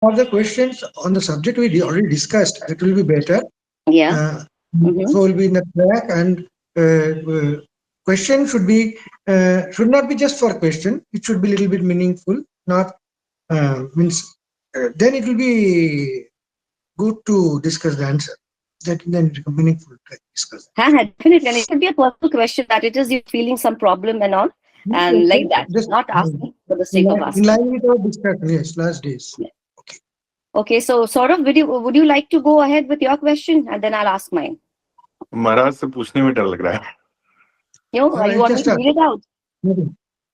For the questions on the subject we already discussed, that will be better. Yeah. Uh, Mm-hmm. so we'll be in the track, and question should not be just for question. It should be a little bit meaningful. Not means then it will be good to discuss the answer. That then it will be meaningful to discuss. Definitely. And it could be a personal question that it is you feeling some problem and all, Yes, and yes, like yes. that, Just not asking for the in sake of in asking. line with our discussion. Yes, last days. Yeah. Okay. Okay, so sort of, would you like to go ahead with your question, and then I'll ask mine. महाराज से पूछने में डर लग रहा है. You want me Just to ask. read it out?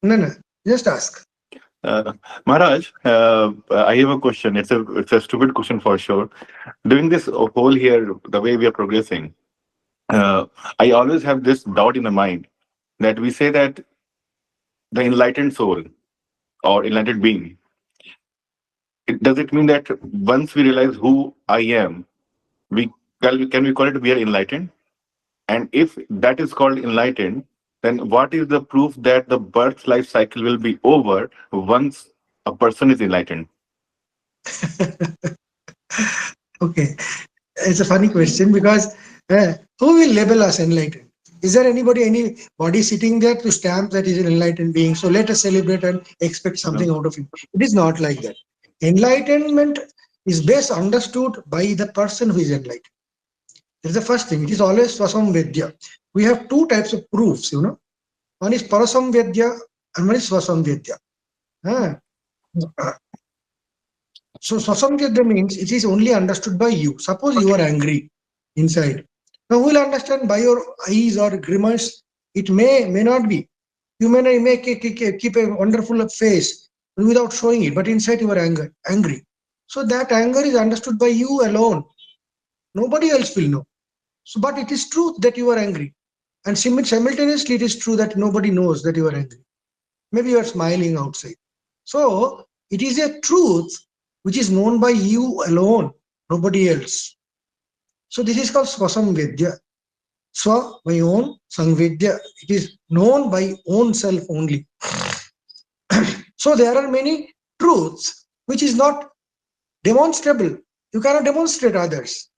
No, no. Just ask. Maharaj, I have a question. It's a stupid question for sure. During this whole here, the way we are progressing, I always have this doubt in my mind that we say that the enlightened soul or enlightened being, does it mean that once we realize who I am, we can we call it we are enlightened? And if that is called enlightened, then what is the proof that the birth life cycle will be over once a person is enlightened? Okay. It's a funny question because who will label us enlightened? Is there anybody sitting there to stamp that is an enlightened being? So let us celebrate and expect something out of him. It is not like that. Enlightenment is best understood by the person who is enlightened. That's the first thing. It is always Swasam Vedya. We have two types of proofs, One is Parasam Vedya and one is Swasam Vedya. So Swasam Vedya means it is only understood by you. Suppose you are angry inside. Now who will understand by your eyes or grimace? It may not be. You may keep a wonderful face without showing it, but inside you are angry. So that anger is understood by you alone. Nobody else will know. So, but it is true that you are angry, and simultaneously it is true that nobody knows that you are angry. Maybe you are smiling outside. So it is a truth which is known by you alone, nobody else. So this is called Swasam Vedya. Swa, my own, Sangvedya. It is known by own self only. So there are many truths which is not demonstrable. You cannot demonstrate others.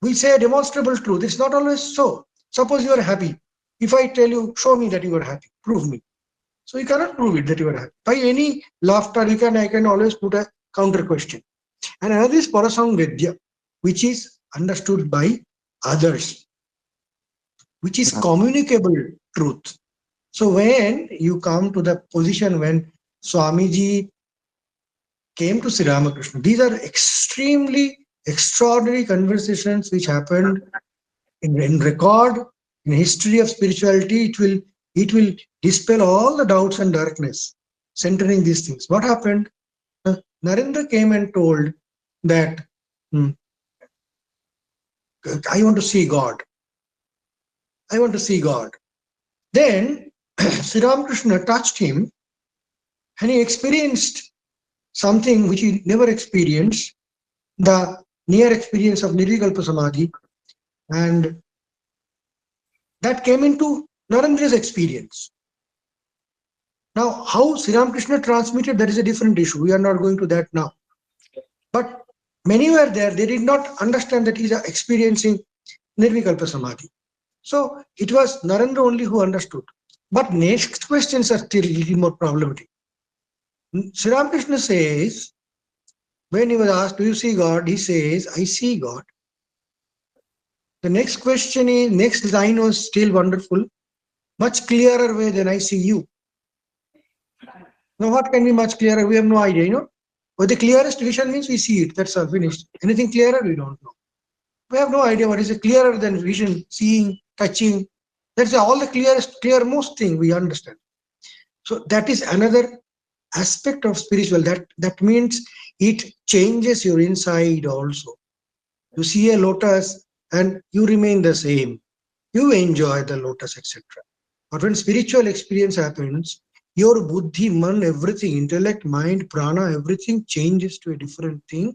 We say a demonstrable truth. It's not always so. Suppose you are happy. If I tell you, show me that you are happy, prove me. So you cannot prove it that you are happy. By any laughter, I can always put a counter question. And another is Parasam Vedya, which is understood by others, which is communicable truth. So when you come to the position when Swamiji came to Sri Ramakrishna, these are extremely extraordinary conversations which happened in record, in history of spirituality. It will dispel all the doubts and darkness centering these things. What happened? Narendra came and told that I want to see God. I want to see God. Then Sri Ramakrishna touched him and he experienced something which he never experienced, the near experience of Nirvikalpa Samadhi, and that came into Narendra's experience. Now, how Sri Ramakrishna transmitted, that is a different issue. We are not going to that now. But many were there, they did not understand that he is experiencing Nirvikalpa Samadhi. So it was Narendra only who understood. But next questions are still a little more problematic. Sri Ramakrishna says, when he was asked, do you see God? He says, I see God. The next question is, next line was still wonderful. Much clearer way than I see you. Now what can be much clearer? We have no idea, But the clearest vision means we see it. That's all, finished. Anything clearer, we don't know. We have no idea what is clearer than vision, seeing, touching. That's all the clearmost thing we understand. So that is another aspect of spiritual. That means it changes your inside also. You see a lotus and you remain the same. You enjoy the lotus, etc. But when spiritual experience happens, your buddhi, man, everything, intellect, mind, prana, everything changes to a different thing.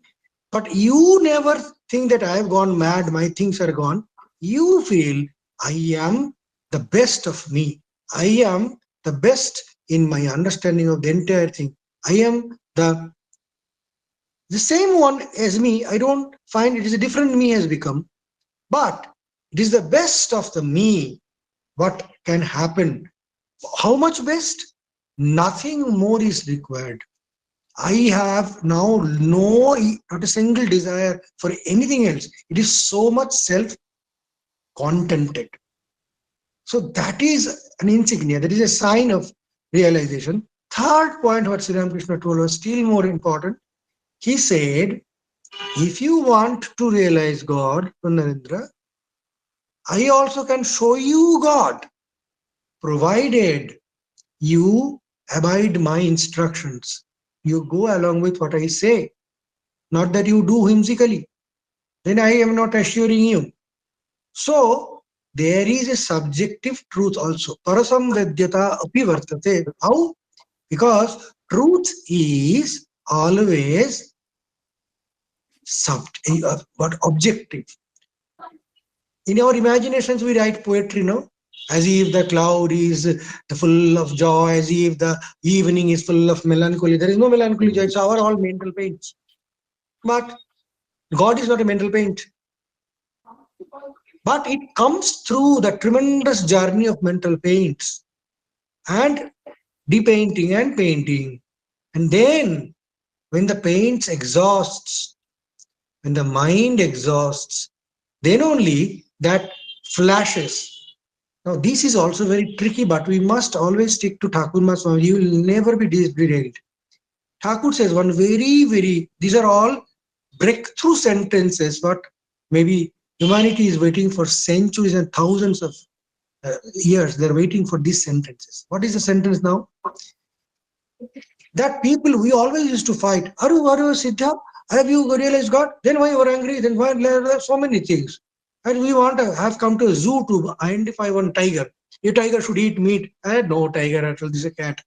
But you never think that I have gone mad, my things are gone. You feel I am the best of me. I am the best in my understanding of the entire thing. I am the The same one as me, I don't find it is a different me has become, but it is the best of the me. What can happen? How much best? Nothing more is required. I have now not a single desire for anything else. It is so much self-contented. So that is an insignia, that is a sign of realization. Third point, what Sri Ramakrishna told was still more important. He said, if you want to realize God, Narendra, I also can show you God, provided you abide my instructions. You go along with what I say, not that you do whimsically. Then I am not assuring you. So there is a subjective truth also. Parasam vedyata api vartate. How? Because truth is always but objective. In our imaginations, we write poetry, no? As if the cloud is full of joy, as if the evening is full of melancholy. There is no melancholy joy. It's our all mental paints. But God is not a mental paint. But it comes through the tremendous journey of mental paints and depainting and painting. And then when the paints exhausts, when the mind exhausts, then only that flashes. Now this is also very tricky, but we must always stick to Thakur Swami. You will never be derailed. Thakur says one these are all breakthrough sentences, but maybe humanity is waiting for centuries and thousands of years. They're waiting for these sentences. What is the sentence now? That people, we always used to fight. Aru Siddha, have you realized God? Then why you are angry? Then why so many things? And we want to have come to a zoo to identify one tiger. A tiger should eat meat. And no tiger at all, this is a cat.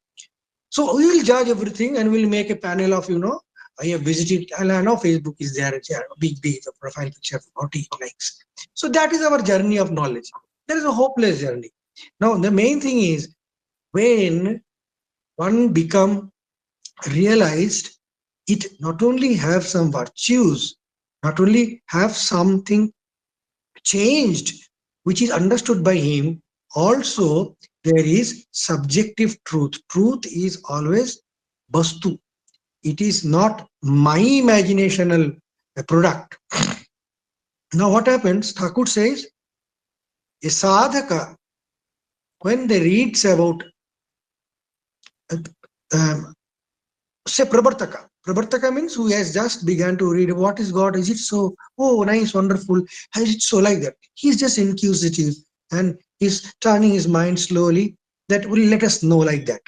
So we will judge everything and we'll make a panel of, I have visited, and I know Facebook is there, it's a big profile picture, 40 likes. So that is our journey of knowledge. There is a hopeless journey. Now, the main thing is when one become realized, it not only have some virtues, not only have something changed, which is understood by him, also there is subjective truth. Truth is always vastu. It is not my imaginational product. Now what happens? Thakur says, a sadhaka, when they reads about say Pravartaka. Pravartaka means who has just begun to read what is God, is it so, oh nice, wonderful, is it so like that? He's just inquisitive and he's turning his mind slowly. That will let us know like that.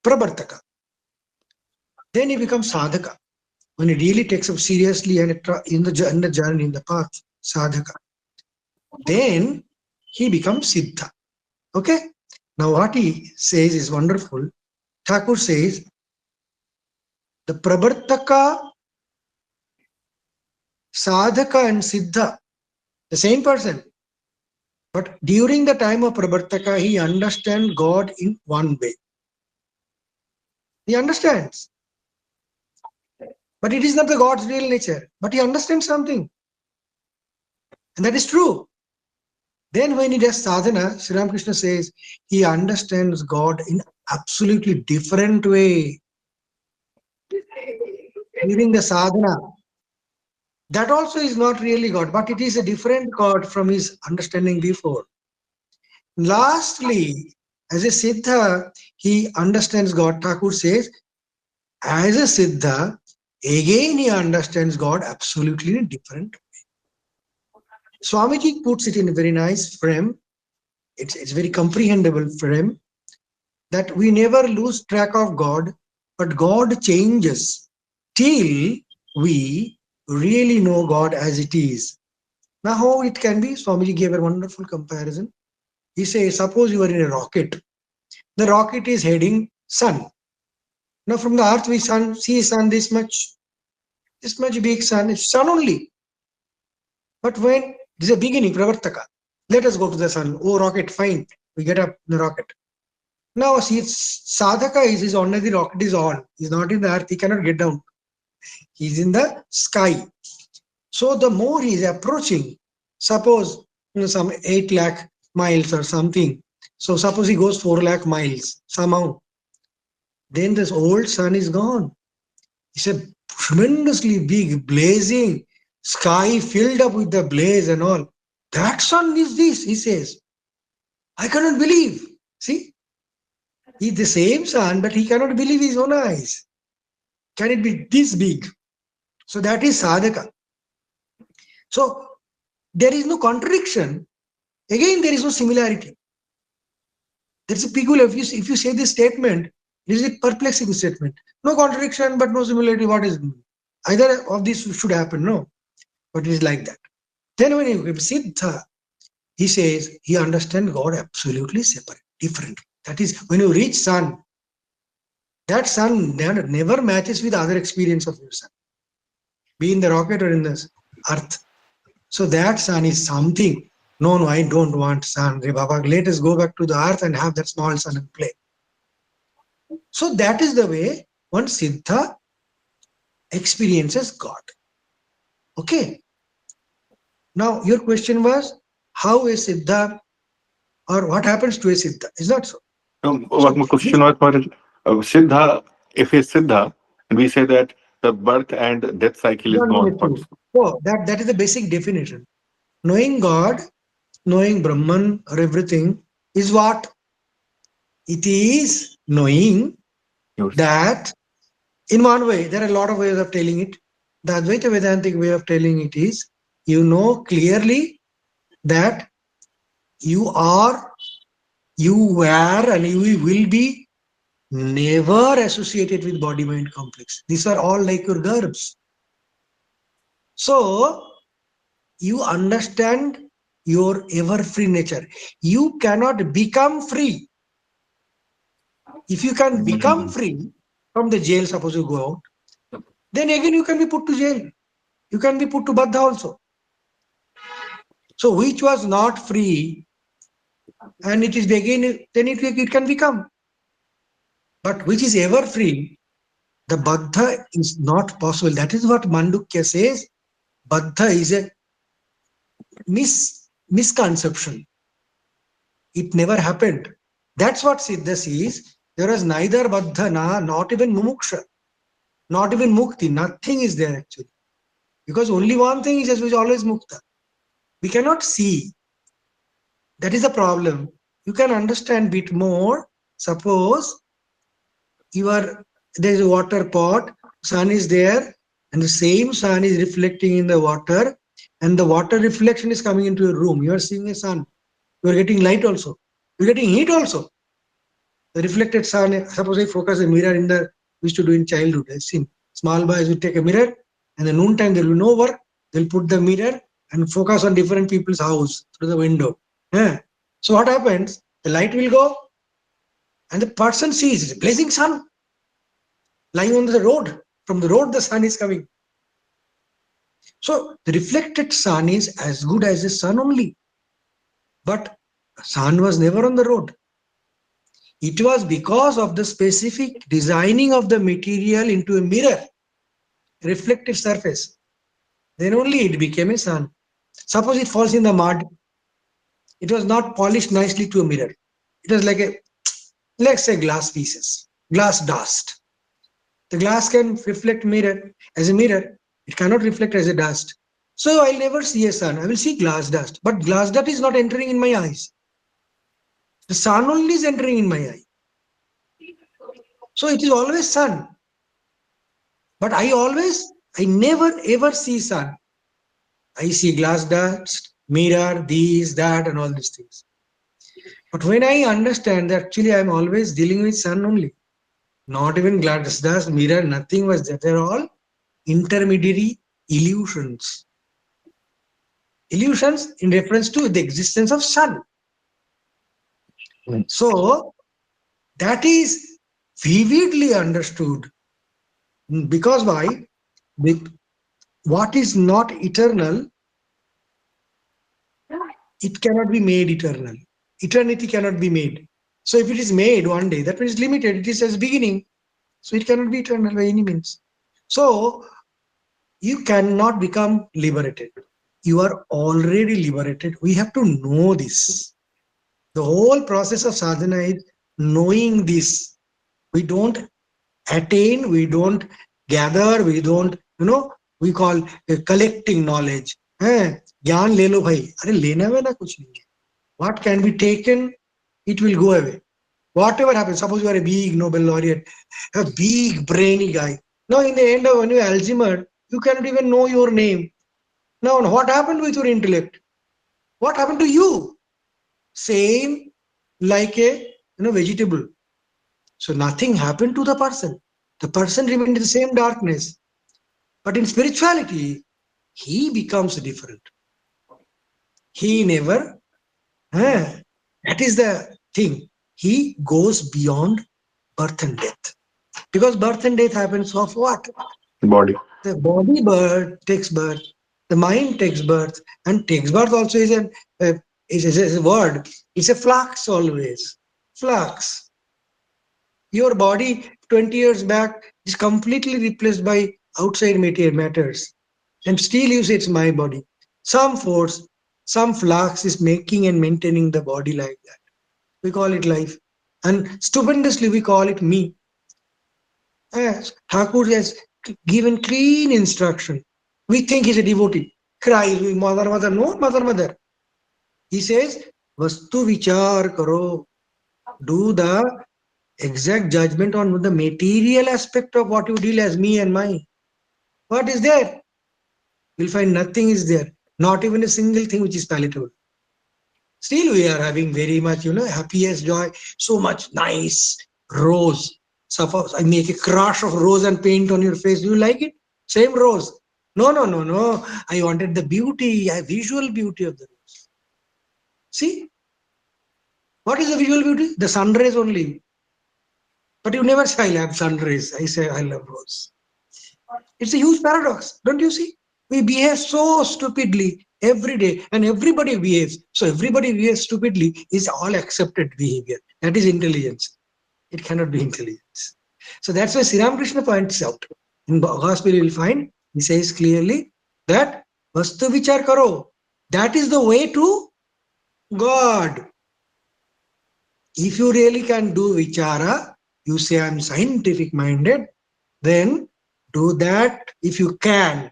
Pravartaka. Then he becomes sadhaka. When he really takes up seriously and in the journey, in the path, sadhaka. Then he becomes siddha. Okay? Now what he says is wonderful. Thakur says, the Pravartaka, Sadhaka and Siddha, the same person. But during the time of Pravartaka, he understands God in one way. He understands. But it is not the God's real nature. But he understands something. And that is true. Then when he does sadhana, Sri Ramakrishna says, he understands God in absolutely different way. During the sadhana, that also is not really God, but it is a different God from his understanding before. Lastly, as a Siddha, he understands God. Thakur says, as a Siddha, again he understands God absolutely in a different way. Swamiji puts it in a very nice frame. It's very comprehensible frame, that we never lose track of God, but God changes till we really know God as it is. Now how it can be? Swamiji gave a wonderful comparison. He says, suppose you are in a rocket. The rocket is heading sun. Now from the earth we see sun this much big sun. It's sun only. But when this is a beginning, Pravartaka. Let us go to the sun. Oh rocket, fine. We get up in the rocket. Now see, sadhaka is on, the rocket is on. He's not in the earth. He cannot get down. He's in the sky. So the more he's approaching, suppose some 8 lakh miles or something. So suppose he goes 4 lakh miles somehow. Then this old sun is gone. It's a tremendously big, blazing sky filled up with the blaze and all. That sun is this, he says. I cannot believe. See? He's the same sun, but he cannot believe his own eyes. Can it be this big? So that is sadhaka. So there is no contradiction. Again, there is no similarity. That's a peculiar. If you say this statement, it is a perplexing statement. No contradiction, but no similarity. What is it? Either of these should happen, no. But it is like that. Then when you Siddha, he says he understands God absolutely separate, different. That is, when you reach sun, that sun never matches with other experience of your sun. Be in the rocket or in the earth. So that sun is something. No, I don't want sun. Baba, let us go back to the earth and have that small sun and play. So that is the way one Siddha experiences God. Okay. Now your question was, how a Siddha or what happens to a Siddha? Is that so? What my question was for Siddha, if he's Siddha, and we say that the birth and death cycle is not possible. So that is the basic definition. Knowing God, knowing Brahman or everything is what? It is knowing that in one way, there are a lot of ways of telling it. The Advaita Vedantic way of telling it is, you know clearly that you are, you were, and you will be never associated with body-mind complex. These are all like your verbs. So, you understand your ever-free nature. You cannot become free. If you can become free from the jail, suppose you go out, then again you can be put to jail. You can be put to Baddha also. So which was not free and it is again, then it can become. But which is ever free, the Baddha is not possible. That is what Mandukya says. Baddha is a misconception. It never happened. That's what Siddha says. There is neither Baddha, not even Mumuksha, not even Mukti. Nothing is there actually. Because only one thing is always Mukta. We cannot see. That is the problem. You can understand a bit more. Suppose there is a water pot, sun is there, and the same sun is reflecting in the water, and the water reflection is coming into your room. You are seeing a sun. You are getting light also. You are getting heat also. The reflected sun, suppose I focus a mirror in the, we used to do in childhood. I've seen small boys will take a mirror, and the noontime there will be no work. They'll put the mirror and focus on different people's house through the window. Yeah. So what happens? The light will go, and the person sees it's a blazing sun lying on the road. From the road, the sun is coming. So the reflected sun is as good as the sun only. But sun was never on the road. It was because of the specific designing of the material into a mirror, reflective surface. Then only it became a sun. Suppose it falls in the mud. It was not polished nicely to a mirror. It was like let's say glass pieces, glass dust. The glass can reflect mirror as a mirror. It cannot reflect as a dust. So I'll never see a sun. I will see glass dust. But glass dust is not entering in my eyes. The sun only is entering in my eye. So it is always sun. But I never ever see sun. I see glass dust, mirror, these, that, and all these things. But when I understand that actually I'm always dealing with sun only, not even glass dust, mirror, nothing was there. They're all intermediary illusions. Illusions in reference to the existence of sun. So that is vividly understood. Because why? What is not eternal, it cannot be made eternal. Eternity cannot be made. So if it is made one day, that means limited. It is as beginning. So it cannot be eternal by any means. So you cannot become liberated. You are already liberated. We have to know this. The whole process of sadhana is knowing this. We don't attain, we don't gather, we don't, we call collecting knowledge. Gyan le lo bhai. Are lena hai na kuch nahi. What can be taken, it will go away. Whatever happens, suppose you are a big Nobel laureate, a big brainy guy. Now in the end of when you are Alzheimer, you cannot even know your name. Now what happened with your intellect? What happened to you? Same like a vegetable. So nothing happened to the person. The person remained in the same darkness. But in spirituality, he becomes different. He never, that is the thing. He goes beyond birth and death. Because birth and death happens of what? Body. The body takes birth, the mind takes birth, and takes birth also is a word. It's a flux always. Flux. Your body 20 years back is completely replaced by outside matters. And still you say it's my body. Some force, some flux is making and maintaining the body like that. We call it life. And stupendously we call it me. Yes, Thakur has given clean instruction. We think he's a devotee. Cry, mother, no, mother. He says, Vastu vichar karo. Do the exact judgment on the material aspect of what you deal as me and mine. What is there? You'll find nothing is there. Not even a single thing which is palatable. Still we are having very much, happiest joy. So much nice rose. Suppose I make a crush of rose and paint on your face. Do you like it? Same rose. No. I wanted the beauty, visual beauty of the rose. See? What is the visual beauty? The sun rays only. But you never say, I love sun rays. I say, I love rose. It's a huge paradox. Don't you see? We behave so stupidly every day and everybody behaves. So everybody behaves stupidly is all accepted behavior. That is intelligence. It cannot be intelligence. So that's why Sri Ramakrishna points out. In Gospel you will find, he says clearly that Vastu Vichar Karo. That is the way to God. If you really can do Vichara, you say I'm scientific minded, then do that if you can.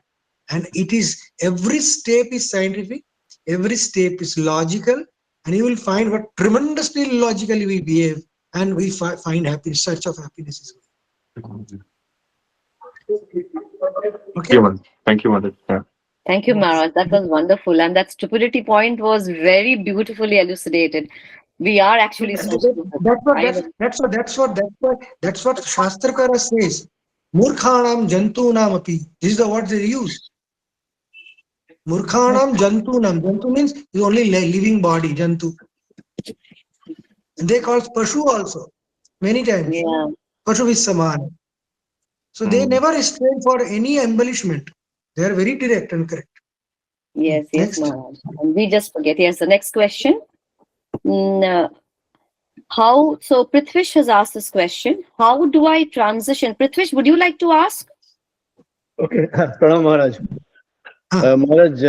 And it is, every step is scientific, every step is logical, and you will find what tremendously logically we behave, and we find happiness, search of happiness is good. Okay. Thank you, Mother. Yeah. Thank you, Maharaj. That was wonderful. And that stupidity point was very beautifully elucidated. We are actually stupid. That's what Shastrakara says. Murkhanam jantunam api. This is the word they use. Murkhanam jantunam. Jantu means is only living body, jantu. And they call Pashu also. Many times. Yeah. Pashu is saman. So they never strain for any embellishment. They are very direct and correct. Yes, Next. Maharaj. And we just forget. Yes, the next question. So Prithvish has asked this question. How do I transition? Prithvish, would you like to ask? Okay, Pranam Maharaj. Maharaj,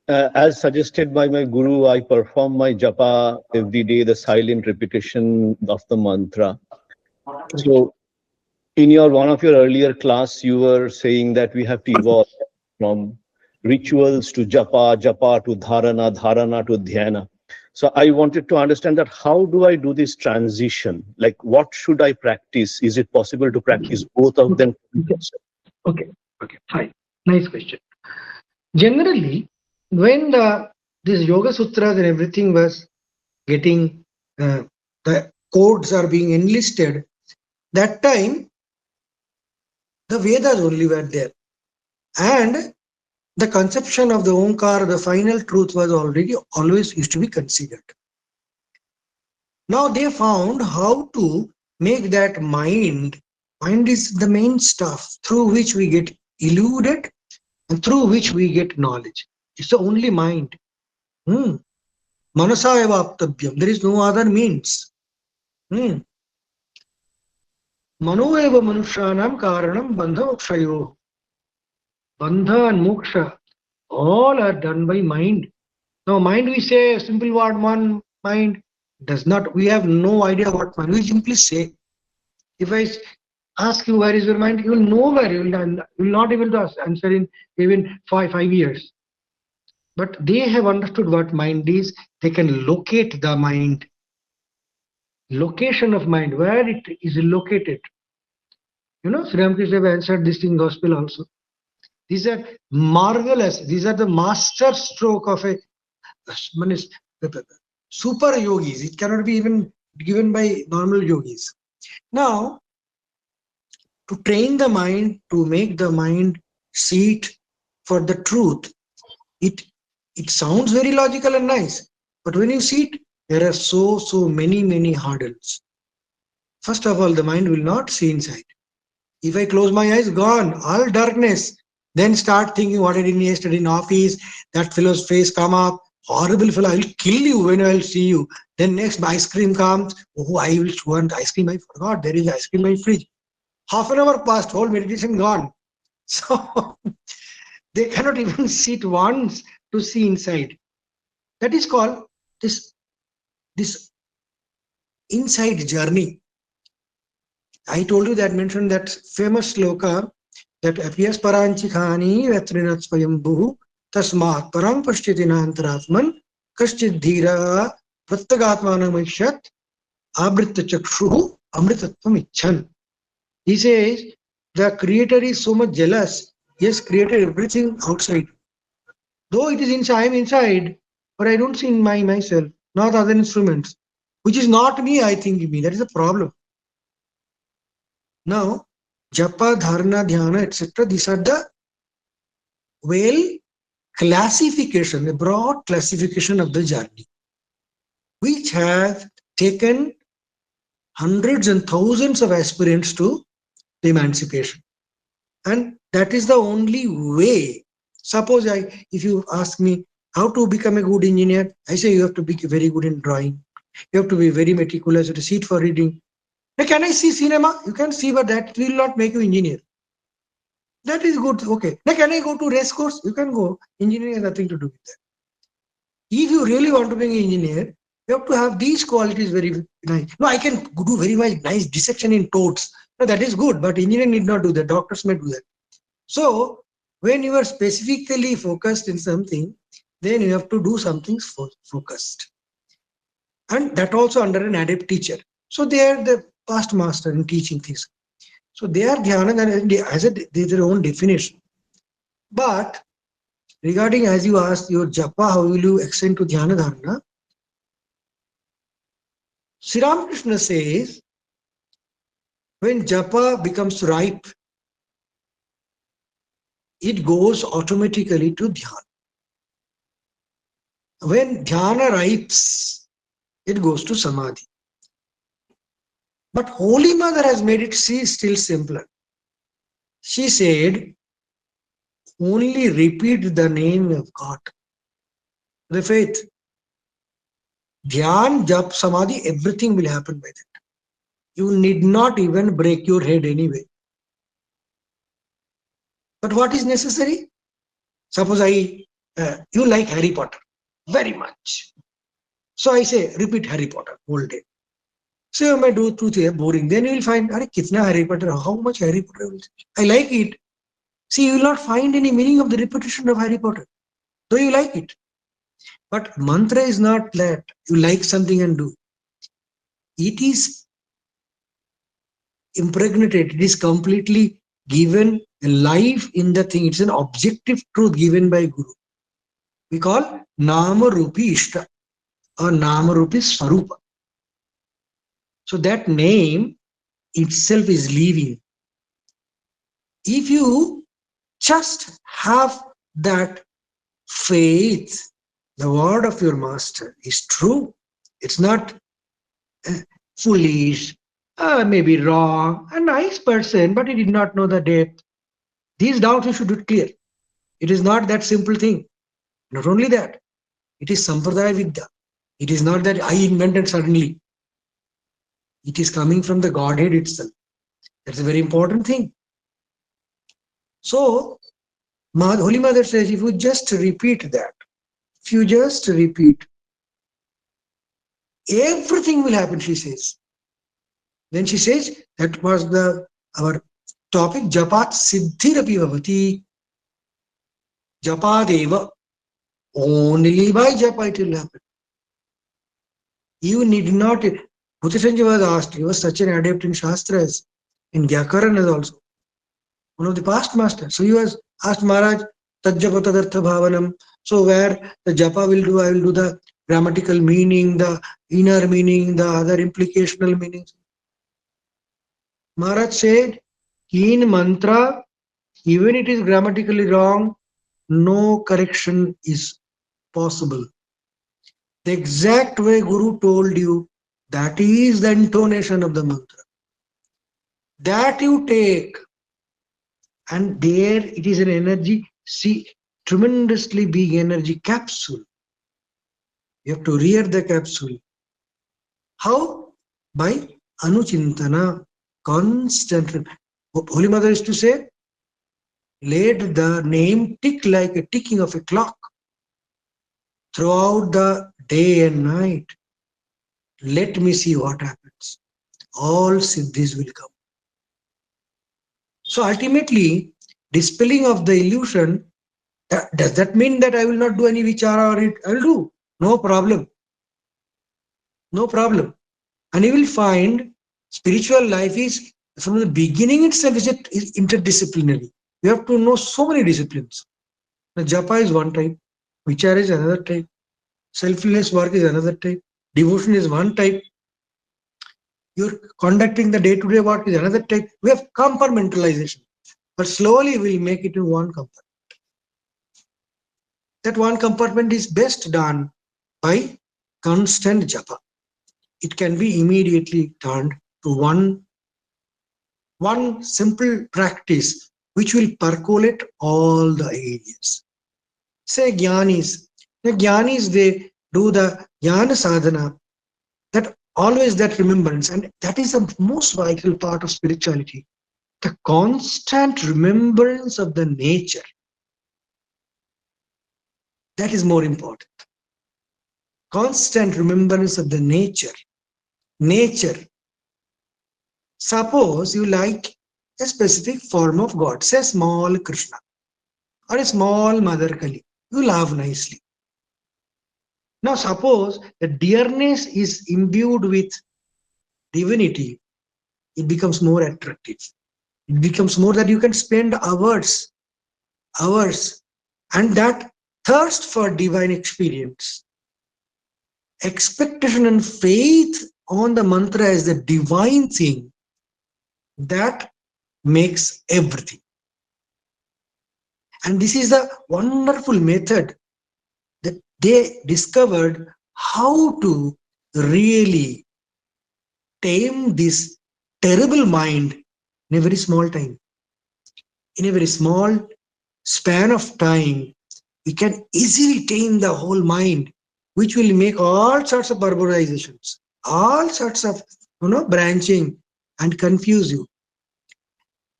as suggested by my guru, I perform my japa every day, the silent repetition of the mantra. So, in one of your earlier class, you were saying that we have to evolve from rituals to japa, japa to dharana, dharana to dhyana. So I wanted to understand that how do I do this transition? Like, what should I practice? Is it possible to practice both of them? Okay, fine. Nice question. Generally, when these Yoga Sutras and everything was getting, the codes are being enlisted, that time, the Vedas only were there. And the conception of the Omkar, the final truth, was always used to be considered. Now they found how to make that mind is the main stuff through which we get eluded and through which we get knowledge. It's the only mind. Manasa eva aptabhyam. There is no other means. Mano eva manushanam karanam bandha mokshayo. Bandha and moksha all are done by mind. Now, mind, we say a simple word, one mind does not, we have no idea what mind. We simply say. If I ask you where is your mind, you will know where you will not able to answer in even five years. But they have understood what mind is. They can locate the mind. Location of mind, where it is located. You know, Sri Ramakrishna have answered this in gospel also. These are marvelous. These are the master stroke of a super yogis. It cannot be even given by normal yogis. Now, to train the mind, to make the mind seat for the truth, it sounds very logical and nice. But when you see it, there are so many hurdles. First of all, the mind will not see inside. If I close my eyes, gone, all darkness. Then start thinking what I did yesterday in office, that fellow's face come up, horrible fellow, I will kill you when I will see you. Then next ice cream comes, oh, I will want ice cream, I forgot, there is ice cream in my fridge. Half an hour passed, whole meditation gone. So they cannot even sit once to see inside. That is called this inside journey. I told you that, mentioned that famous sloka that appears paranchikhani vetrinat swayambhu tasmat param pashchitina antaratman kashchid dhira prattagatmanamaishat abritta chakshuhu amritatvam icchan. He says the creator is so much jealous. He has created everything outside. Though it is inside, I am inside, but I don't see in myself, not other instruments, which is not me, I think me. That is the problem. Now, japa, dharana, dhyana, etc. These are the classification, a broad classification of the journey, which have taken hundreds and thousands of aspirants to the emancipation. And that is the only way. Suppose if you ask me how to become a good engineer, I say you have to be very good in drawing. You have to be very meticulous, you have to sit for reading. Now, can I see cinema? You can see, but that will not make you engineer. That is good. Okay. Now, can I go to race course? You can go. Engineering has nothing to do with that. If you really want to be an engineer, you have to have these qualities very nice. No, I can do very nice dissection in toads. No, that is good, but engineering need not do that. Doctors may do that. So, when you are specifically focused in something, then you have to do something focused. And that also under an adept teacher. So, they are the past master in teaching things. So, they are dhyana, as their own definition. But, regarding as you asked your japa, how will you extend to dhyana dharana? Sri Ramakrishna says, when japa becomes ripe, it goes automatically to dhyana. When dhyana ripes, it goes to samadhi. But Holy Mother has made it still simpler. She said, only repeat the name of God. The faith. Dhyan, jap, samadhi, everything will happen by that. You need not even break your head anyway. But what is necessary? Suppose you like Harry Potter very much. So I say, repeat Harry Potter whole day. So you may do 2 3 boring. Then you will find, kitna Harry Potter, how much Harry Potter? I like it. See, you will not find any meaning of the repetition of Harry Potter, though you like it. But mantra is not that you like something and do. It is impregnated. It is completely given a life in the thing. It's an objective truth given by Guru. We call Nama Rupi Ishta or Nama Rupi Swarupa. So that name itself is living. If you just have that faith, the word of your master is true. It's not foolish, maybe wrong, a nice person, but he did not know the depth. These doubts you should be clear. It is not that simple thing. Not only that, it is Sampradaya Vidya. It is not that I invented suddenly. It is coming from the Godhead itself. That's a very important thing. So, Holy Mother says, if you just repeat that, if you just repeat, everything will happen, she says. Then she says, that was our topic, Japat Siddhirapi Bhavati. Japadeva. Only by japa it will happen. You need not. Bhutisanja was asked, he was such an adept in Shastras, in Akarananda also, one of the past masters. So he was asked, Maharaj, Tajjapa Tadartha Bhavanam. So where the japa will do, I will do the grammatical meaning, the inner meaning, the other implicational meanings. Maharaj said, in mantra, even it is grammatically wrong, no correction is possible. The exact way Guru told you, that is the intonation of the mantra. That you take, and there it is an energy, see, tremendously big energy capsule. You have to rear the capsule. How? By anuchintana, constant. Holy Mother used to say, let the name tick like a ticking of a clock throughout the day and night. Let me see what happens. All siddhis will come. So ultimately, dispelling of the illusion, does that mean that I will not do any vichara or it? I will do. No problem. No problem. And you will find spiritual life is, from the beginning itself, is interdisciplinary. You have to know so many disciplines. The japa is one type, vichara is another type, selfless work is another type, devotion is one type, you're conducting the day-to-day work is another type. We have compartmentalization, but slowly we'll make it in one compartment. That one compartment is best done by constant japa. It can be immediately turned to one simple practice which will percolate all the areas. Say Jnanis. The Jnanis, they do the Jnana sadhana, that always that remembrance, and that is the most vital part of spirituality. The constant remembrance of the nature. That is more important. Constant remembrance of the nature. Nature. Suppose you like a specific form of God, say small Krishna or a small Mother Kali. You love nicely. Now suppose the dearness is imbued with divinity, it becomes more attractive. It becomes more that you can spend hours, and that thirst for divine experience, expectation and faith on the mantra as the divine thing, that makes everything. And this is the wonderful method that they discovered, how to really tame this terrible mind in a very small time. In a very small span of time, we can easily tame the whole mind, which will make all sorts of barbarizations, all sorts of branching, and confuse you.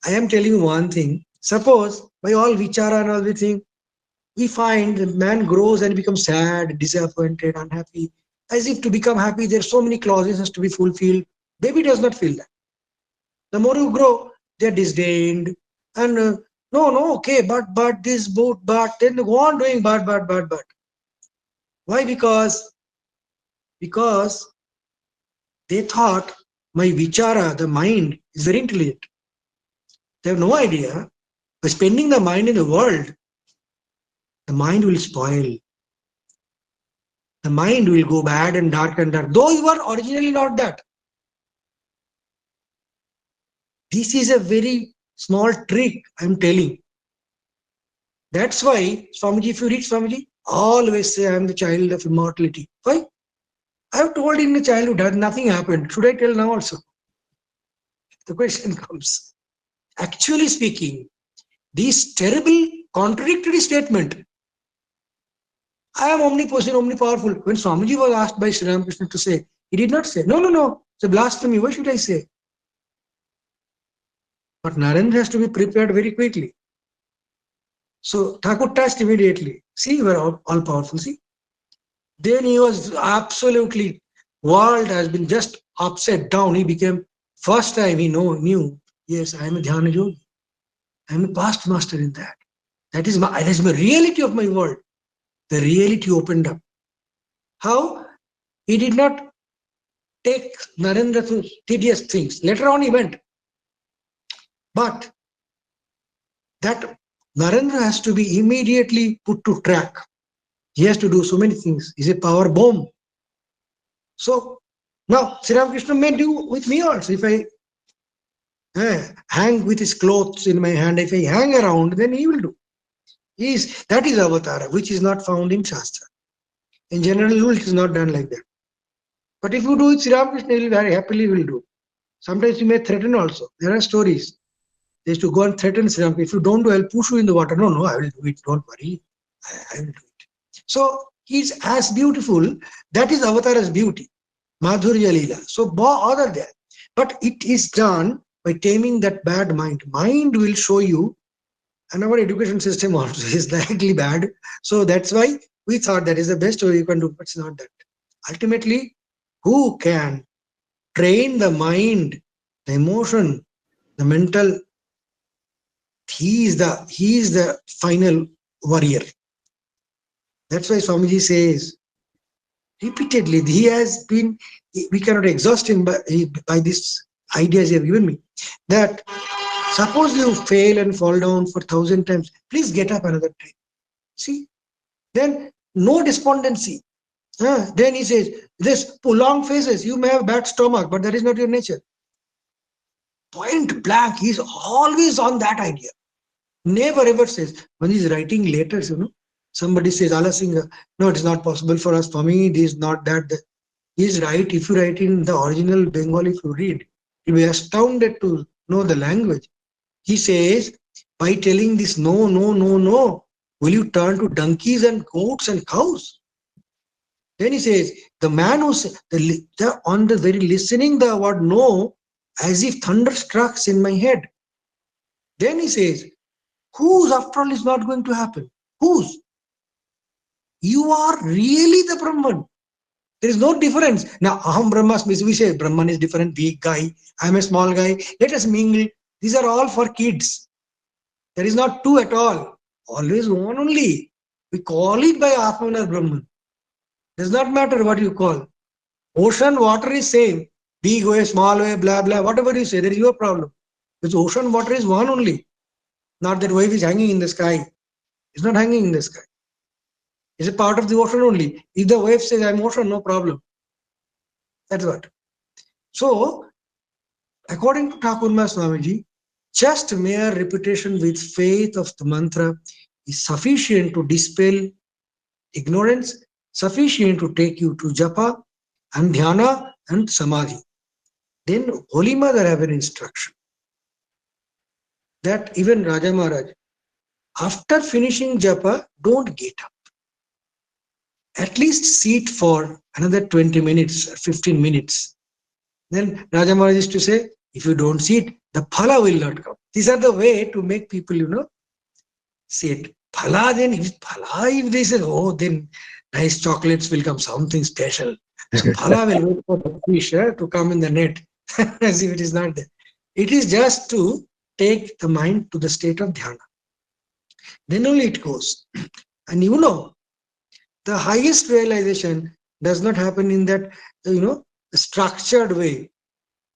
I am telling you one thing. Suppose by all vichara and everything, we find that man grows and becomes sad, disappointed, unhappy. As if to become happy, there are so many clauses has to be fulfilled. Baby does not feel that. The more you grow, they are disdained. And no, okay, but this, but, then go on doing but. Why? Because they thought my vichara, the mind, is very intelligent. They have no idea. By spending the mind in the world, the mind will spoil. The mind will go bad and dark, though you are originally not that. This is a very small trick I am telling. That's why, Swamiji, if you read Swamiji, always say I am the child of immortality. Why? I have told in the childhood, nothing happened. Should I tell now also? The question comes. Actually speaking, this terrible contradictory statement, I am omnipotent, omnipowerful. When Swamiji was asked by Sri Ramakrishna to say, he did not say, no, it's a blasphemy. Why should I say? But Narendra has to be prepared very quickly. So Thakur touched immediately. See, you are all powerful. See. Then he was absolutely, world has been just upside down. He became, first time he knew, yes, I am a Dhyana Yogi. I am a past master in that. That is my reality of my world. The reality opened up. How? He did not take Narendra through tedious things. Later on he went. But that Narendra has to be immediately put to track. He has to do so many things. He's a power bomb. So now Sri Ramakrishna may do with me also. If I hang with his clothes in my hand, if I hang around, then he will do. That is avatara, which is not found in Shastra. In general rule, it is not done like that. But if you do it, Sri Ramakrishna will very happily will do. Sometimes you may threaten also. There are stories. They used to go and threaten Sri Ramakrishna. If you don't do, I will push you in the water. No, I will do it. Don't worry. I will do it. So he's as beautiful. That is avatara's beauty. Madhurya Leela. So other there. But it is done by taming that bad mind. Mind will show you, and our education system also is slightly bad. So that's why we thought that is the best way you can do, but it's not that. Ultimately, who can train the mind, the emotion, the mental, he is the final warrior. That's why Swamiji says repeatedly, he has been, we cannot exhaust him by these ideas he has given me, that suppose you fail and fall down for 1,000 times, please get up another time. See, then no despondency. Then he says, this long faces, you may have bad stomach, but that is not your nature. Point blank, he's always on that idea. Never ever says, when he's writing letters, somebody says, Allah Singha, no, it is not possible for us. For me, it is not that. He's right. If you write in the original Bengali, if you read, you'll be astounded to know the language. He says, by telling this no, no, no, no, will you turn to donkeys and goats and cows? Then he says, the man who's on the very listening the word no, as if thunder strikes in my head. Then he says, whose after all is not going to happen? Whose? You are really the Brahman. There is no difference. Now, Aham Brahmasmi, we say Brahman is different, big guy, I am a small guy. Let us mingle. These are all for kids. There is not two at all. Always one only. We call it by Atman or Brahman. Does not matter what you call. Ocean, water is same. Big way, small way, blah, blah, whatever you say, there is your problem. Because ocean, water is one only. Not that wave is hanging in the sky. It's not hanging in the sky. It's a part of the ocean only. If the wave says, I'm ocean, no problem. That's what. So, according to Thakur Swamiji, just mere repetition with faith of the mantra is sufficient to dispel ignorance, sufficient to take you to japa and dhyana and samadhi. Then Holy Mother have an instruction that even Raja Maharaj, after finishing japa, don't get up. At least sit for another 20 minutes or 15 minutes. Then Raja Maharaj used to say, if you don't sit, the phala will not come. These are the way to make people, sit. Phala, then if they say, oh, then nice chocolates will come, something special. So phala will wait for the fish to come in the net, as if it is not there. It is just to take the mind to the state of dhyana. Then only it goes. And the highest realization does not happen in that, structured way.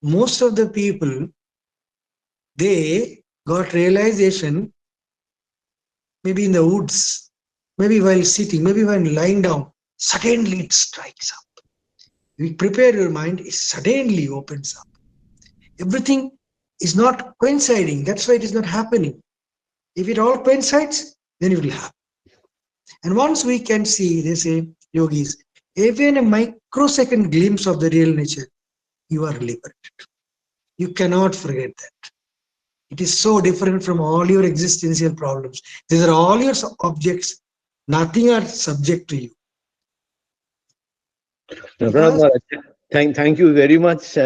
Most of the people, they got realization maybe in the woods, maybe while sitting, maybe while lying down. Suddenly it strikes up. You prepare your mind, it suddenly opens up. Everything is not coinciding. That's why it is not happening. If it all coincides, then it will happen. And once we can see, they say, yogis, even a microsecond glimpse of the real nature, you are liberated. You cannot forget that. It is so different from all your existential problems. These are all your objects. Nothing are subject to you. Thank you very much.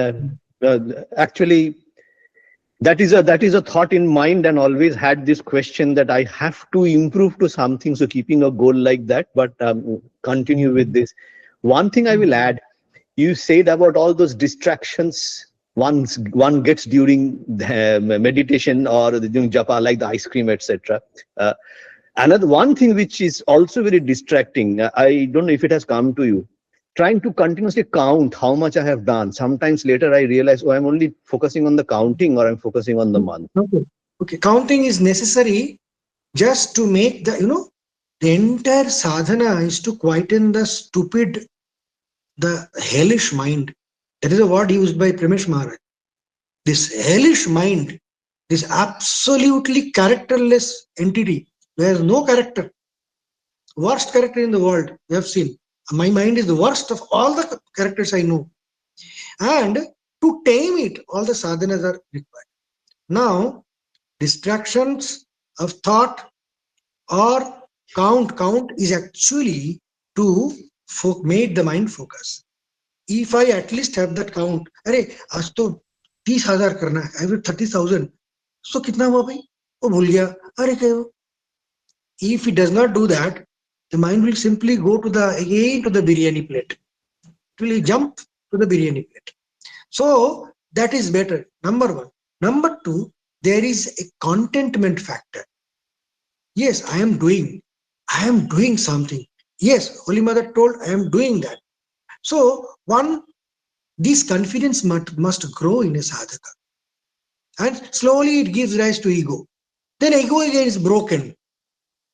Actually, That is a thought in mind, and always had this question that I have to improve to something. So keeping a goal like that, but continue with this. One thing I will add, you said about all those distractions one gets during the meditation or during japa, like the ice cream, etc. Another one thing which is also very distracting, I don't know if it has come to you, trying to continuously count how much I have done. Sometimes later I realize, oh, I'm only focusing on the counting, or I'm focusing on the month. Okay. Counting is necessary just to make the entire sadhana is to quieten the stupid, the hellish mind. That is a word used by Premesh Maharaj. This hellish mind, this absolutely characterless entity, there is no character, worst character in the world we have seen. My mind is the worst of all the characters I know. And to tame it, all the sadhanas are required. Now, distractions of thought or count is actually to make the mind focus. If I at least have that count, अरे आज तो 30,000 करना है, I will 30,000. So कितना हुआ भाई? वो भूल गया. अरे क्या वो? If it does not do that, the mind will simply go to the biryani plate. It will jump to the biryani plate. So that is better. Number one. Number two, there is a contentment factor. Yes, I am doing something. Yes, Holy Mother told I am doing that. So this confidence must grow in a sadhaka. And slowly it gives rise to ego. Then ego again is broken.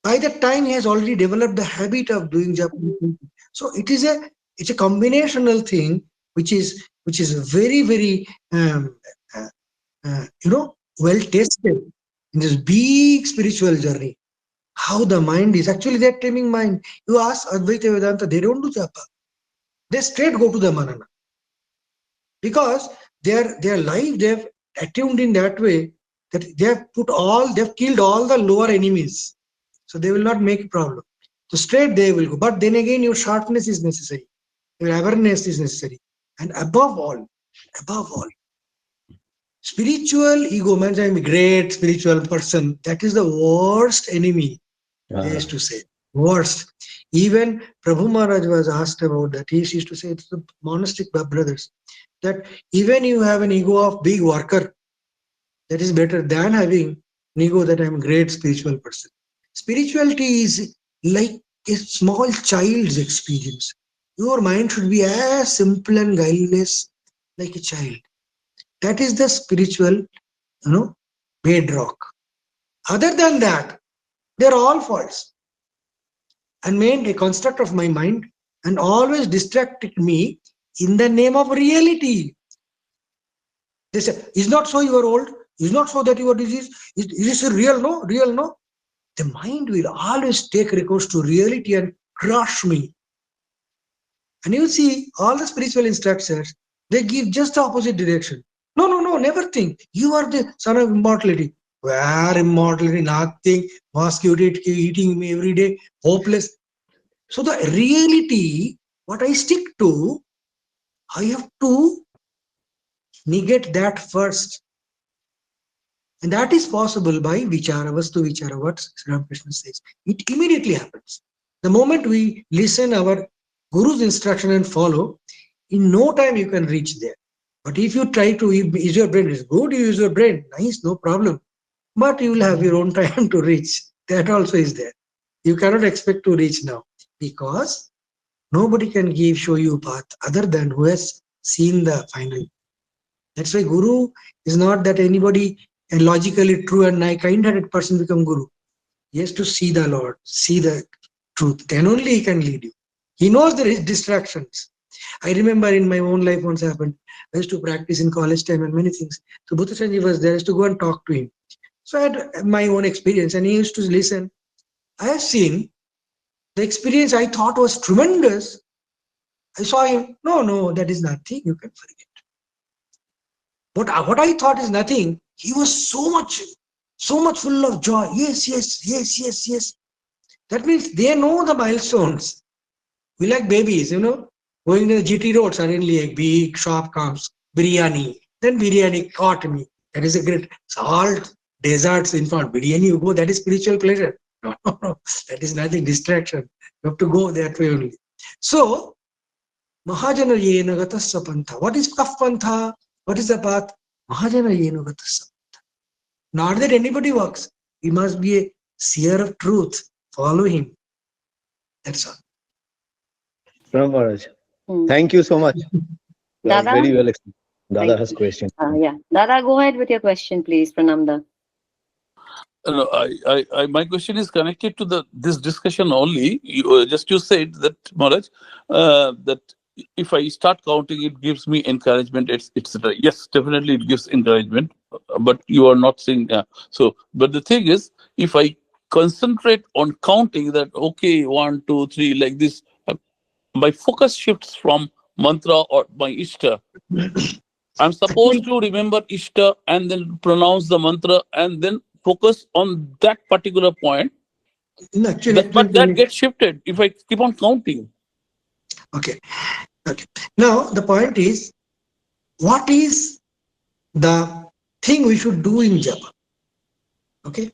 By that time he has already developed the habit of doing japa. So it's a combinational thing which is very, very well tested in this big spiritual journey. How the mind is actually that taming mind. You ask Advaita Vedanta, they don't do japa. They straight go to the manana. Because their life, they have attuned in that way that they've killed all the lower enemies. So they will not make a problem. So straight they will go. But then again, your sharpness is necessary. Your awareness is necessary. And above all, spiritual ego, means I'm a great spiritual person. That is the worst enemy, they used to say. Worst. Even Prabhu Maharaj was asked about that. He used to say to the monastic brothers that even you have an ego of big worker, that is better than having an ego that I'm a great spiritual person. Spirituality is like a small child's experience. Your mind should be as simple and guileless like a child. That is the spiritual, bedrock. Other than that, they're all false and made a construct of my mind and always distracted me in the name of reality. They say, is not so you are old, is not so that you are diseased, is this real? No, real? No. The mind will always take recourse to reality and crush me. And you see, all the spiritual instructors, they give just the opposite direction. No, never think. You are the son of immortality. Where immortality? Nothing. Mosquito eating me every day. Hopeless. So the reality, what I stick to, I have to negate that first. And that is possible by vichara, vastu vichara, what Sri Ramakrishna says. It immediately happens. The moment we listen our Guru's instruction and follow, in no time you can reach there. But if you try to use your brain, it's good, you use your brain, nice, no problem. But you will have your own time to reach. That also is there. You cannot expect to reach now because nobody can show you a path other than who has seen the final. That's why Guru is not that anybody a logically true and kind-hearted person become Guru. He has to see the Lord, see the truth. Then only he can lead you. He knows there is distractions. I remember in my own life once happened. I used to practice in college time and many things. So Bhuta was there. I used to go and talk to him. So I had my own experience and he used to listen. I have seen the experience I thought was tremendous. I saw him. No, that is nothing. You can forget. But what I thought is nothing, he was so much full of joy. Yes. That means they know the milestones. We like babies, going to the GT road, suddenly a big shop comes, biryani. Then biryani caught me. That is a great salt, deserts in front. Biryani, you go, that is spiritual pleasure. No, no, no. That is nothing, distraction. You have to go that way only. So, Mahajana yena gatasya pantha. What is tough pantha? What is the path? Mahajana yena gatasya. Not that anybody walks. He must be a seer of truth. Follow him. That's all. Pranam Maharaj. Hmm. Thank you so much. Dada? Very well explained. Dada Thank has you. question. Yeah. Dada, go ahead with your question, please, Pranamda. No, my question is connected to this discussion only. You said that, Maharaj, that if I start counting, it gives me encouragement, etc. Yes, definitely it gives encouragement, but you are not saying so. But the thing is, if I concentrate on counting that, okay, 1, 2, 3, like this, my focus shifts from mantra or my Ishta. I'm supposed to remember Ishta and then pronounce the mantra and then focus on that particular point. No, actually, But that gets shifted if I keep on counting. okay. Okay. Now, the point is, what is the thing we should do in japa? Okay.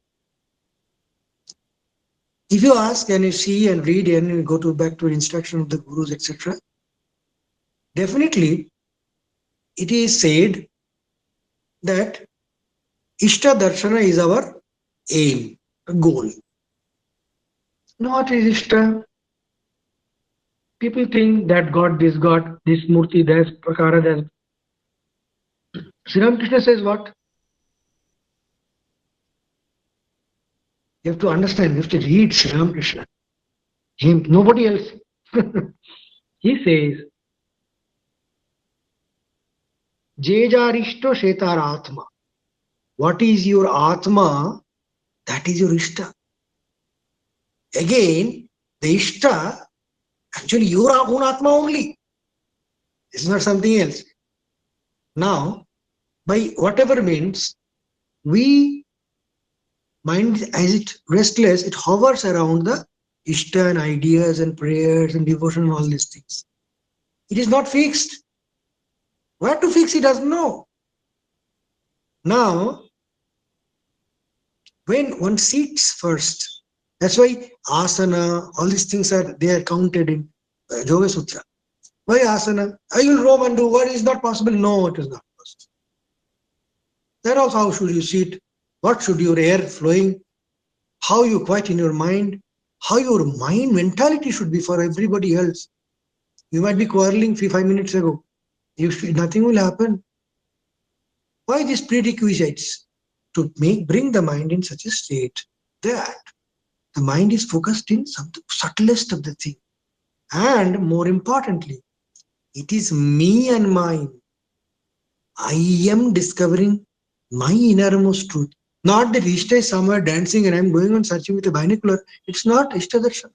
If you ask and you see and read and you go to back to instruction of the gurus, etc., definitely it is said that Ishta Darshana is our aim, goal. Now, what is Ishta? People think that God, this Murti, this Prakara, that. Sri Ramakrishna says what? You have to understand, you have to read Sri Ramakrishna. Him, nobody else. He says, Jejarishto Shetar Atma. What is your Atma? That is your Ishta. Again, the Ishta, actually your own Atma only. It's not something else. Now, by whatever means, mind as it restless, it hovers around the Ishta and ideas and prayers and devotion and all these things. It is not fixed. Where to fix it doesn't know. Now, when one sits first, that's why asana, all these things they are counted in Yoga Sutra. Why asana? I will roam and do what is not possible. No, it is not possible. Then also, how should you sit? What should your air flowing? How you quiet in your mind? How your mind mentality should be for everybody else. You might be quarreling 5 minutes ago. Nothing will happen. Why these prerequisites? To bring the mind in such a state that the mind is focused in the subtlest of the thing. And more importantly, it is me and mine. I am discovering my innermost truth. Not that Ishta is somewhere dancing and I'm going on searching with a binocular. It's not Ishta Darshan.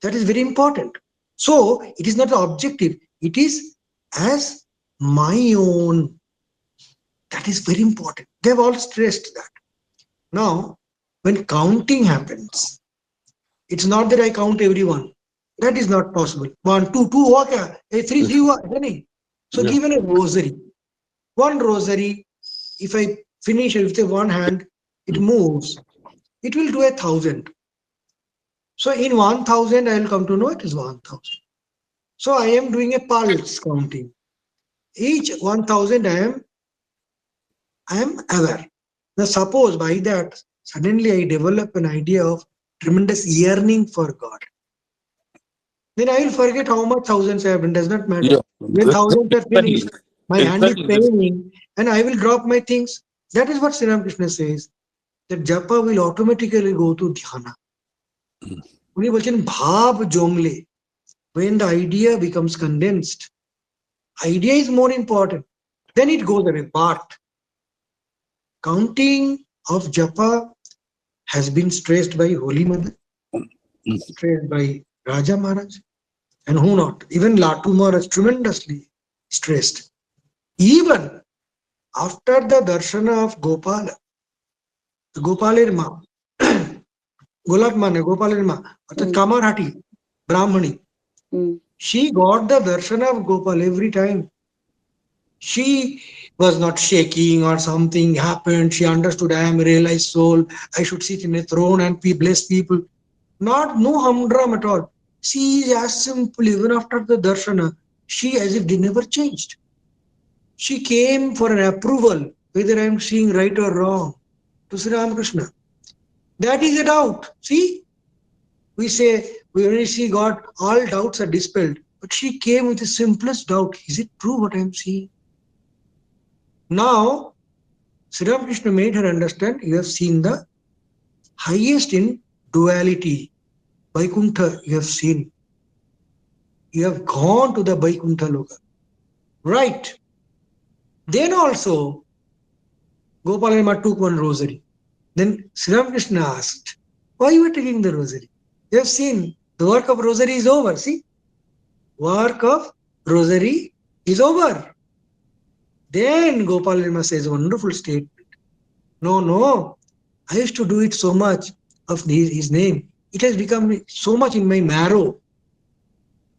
That is very important. So, it is not the objective. It is as my own. That is very important. They have all stressed that. Now, when counting happens, it's not that I count everyone. That is not possible. 1, 2, 2, okay. 3, 3, so given a rosary. One rosary, if I finish it with one hand, it moves. It will do 1,000. So in 1,000, I will come to know it is 1,000. So I am doing a pulse counting. Each 1,000 I am aware. Now suppose by that, suddenly I develop an idea of tremendous yearning for God. Then I will forget how much thousands I have done. Does not matter. Yeah. When thousands are finished, my hand is paining and I will drop my things. That is what Sri Ramakrishna says. That japa will automatically go to dhyana. When bhav jomle, when the idea becomes condensed, idea is more important. Then it goes away. But counting of japa has been stressed by Holy Mother, stressed by Raja Maharaj, and who not? Even Latu Maharaj tremendously stressed. Even after the darshana of Gopala, Gopalir Ma, Golap Mane, Gopalir Ma, Kamarhati, Brahmani, she got the darshana of Gopal every time. She was not shaking or something happened. She understood, I am a realized soul. I should sit in a throne and bless people. No humdrum at all. She is as simple, even after the darshana, she as if they never changed. She came for an approval, whether I am seeing right or wrong, to Sri Ramakrishna. That is a doubt. See, we say, we only see God, all doubts are dispelled. But she came with the simplest doubt. Is it true what I am seeing? Now, Sri Ramakrishna made her understand, you have seen the highest in duality. Vaikuntha, you have seen. You have gone to the Vaikuntha Loka. Right. Then also, Gopal took one rosary. Then Sri Ramakrishna asked, why you are taking the rosary? You have seen, the work of rosary is over. See, work of rosary is over. Then Gopal says a wonderful statement. No, I used to do it so much of his name. It has become so much in my marrow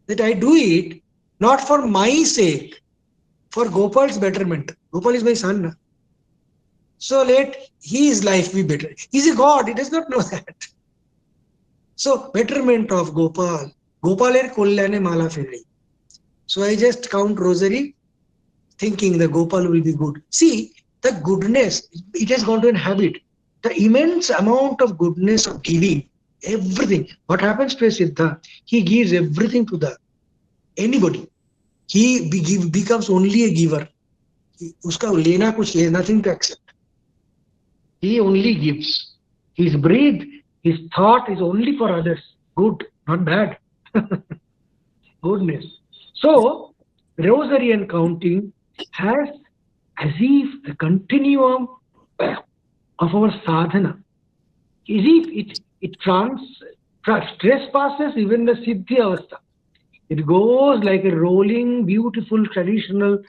that I do it not for my sake, for Gopal's betterment. Gopal is my son. So let his life be better. He's a God, he does not know that. So betterment of Gopal. Gopaler kollane mala feri. So I just count rosary thinking the Gopal will be good. See, the goodness, it has gone to a habit. The immense amount of goodness of giving, everything. What happens to a Siddha? He gives everything to the anybody. He becomes only a giver. Uska lena kuch hai, nothing to accept. He only gives. His breath, his thought is only for others. Good, not bad. Goodness. So, rosary and counting has as if a continuum of our sadhana. As if it trespasses even the siddhi avastha. It goes like a rolling, beautiful, traditional,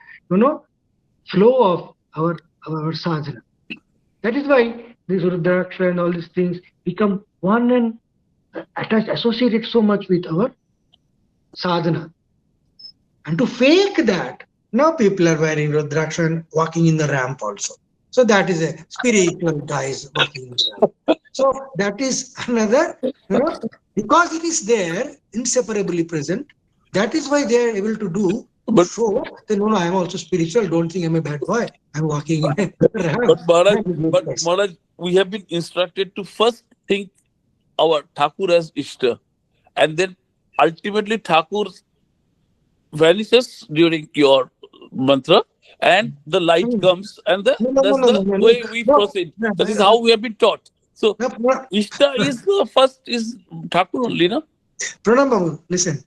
flow of our sadhana. That is why this Rudraksha and all these things become one and attached, associated so much with our sadhana. And to fake that, now people are wearing Rudraksha and walking in the ramp also. So that is a spiritual guys walking in the ramp. So that is another, because it is there, inseparably present, that is why they are able to do. But So they know, I am also spiritual. Don't think I'm a bad boy. I'm walking in a ramp. but Maharaj, we have been instructed to first think our Thakur as Ishta, and then ultimately Thakur vanishes during your mantra, and the light comes, and that's the way we proceed. That is how we have been taught. So Ishta is the first is Thakur only, no? Pranam Babu, listen.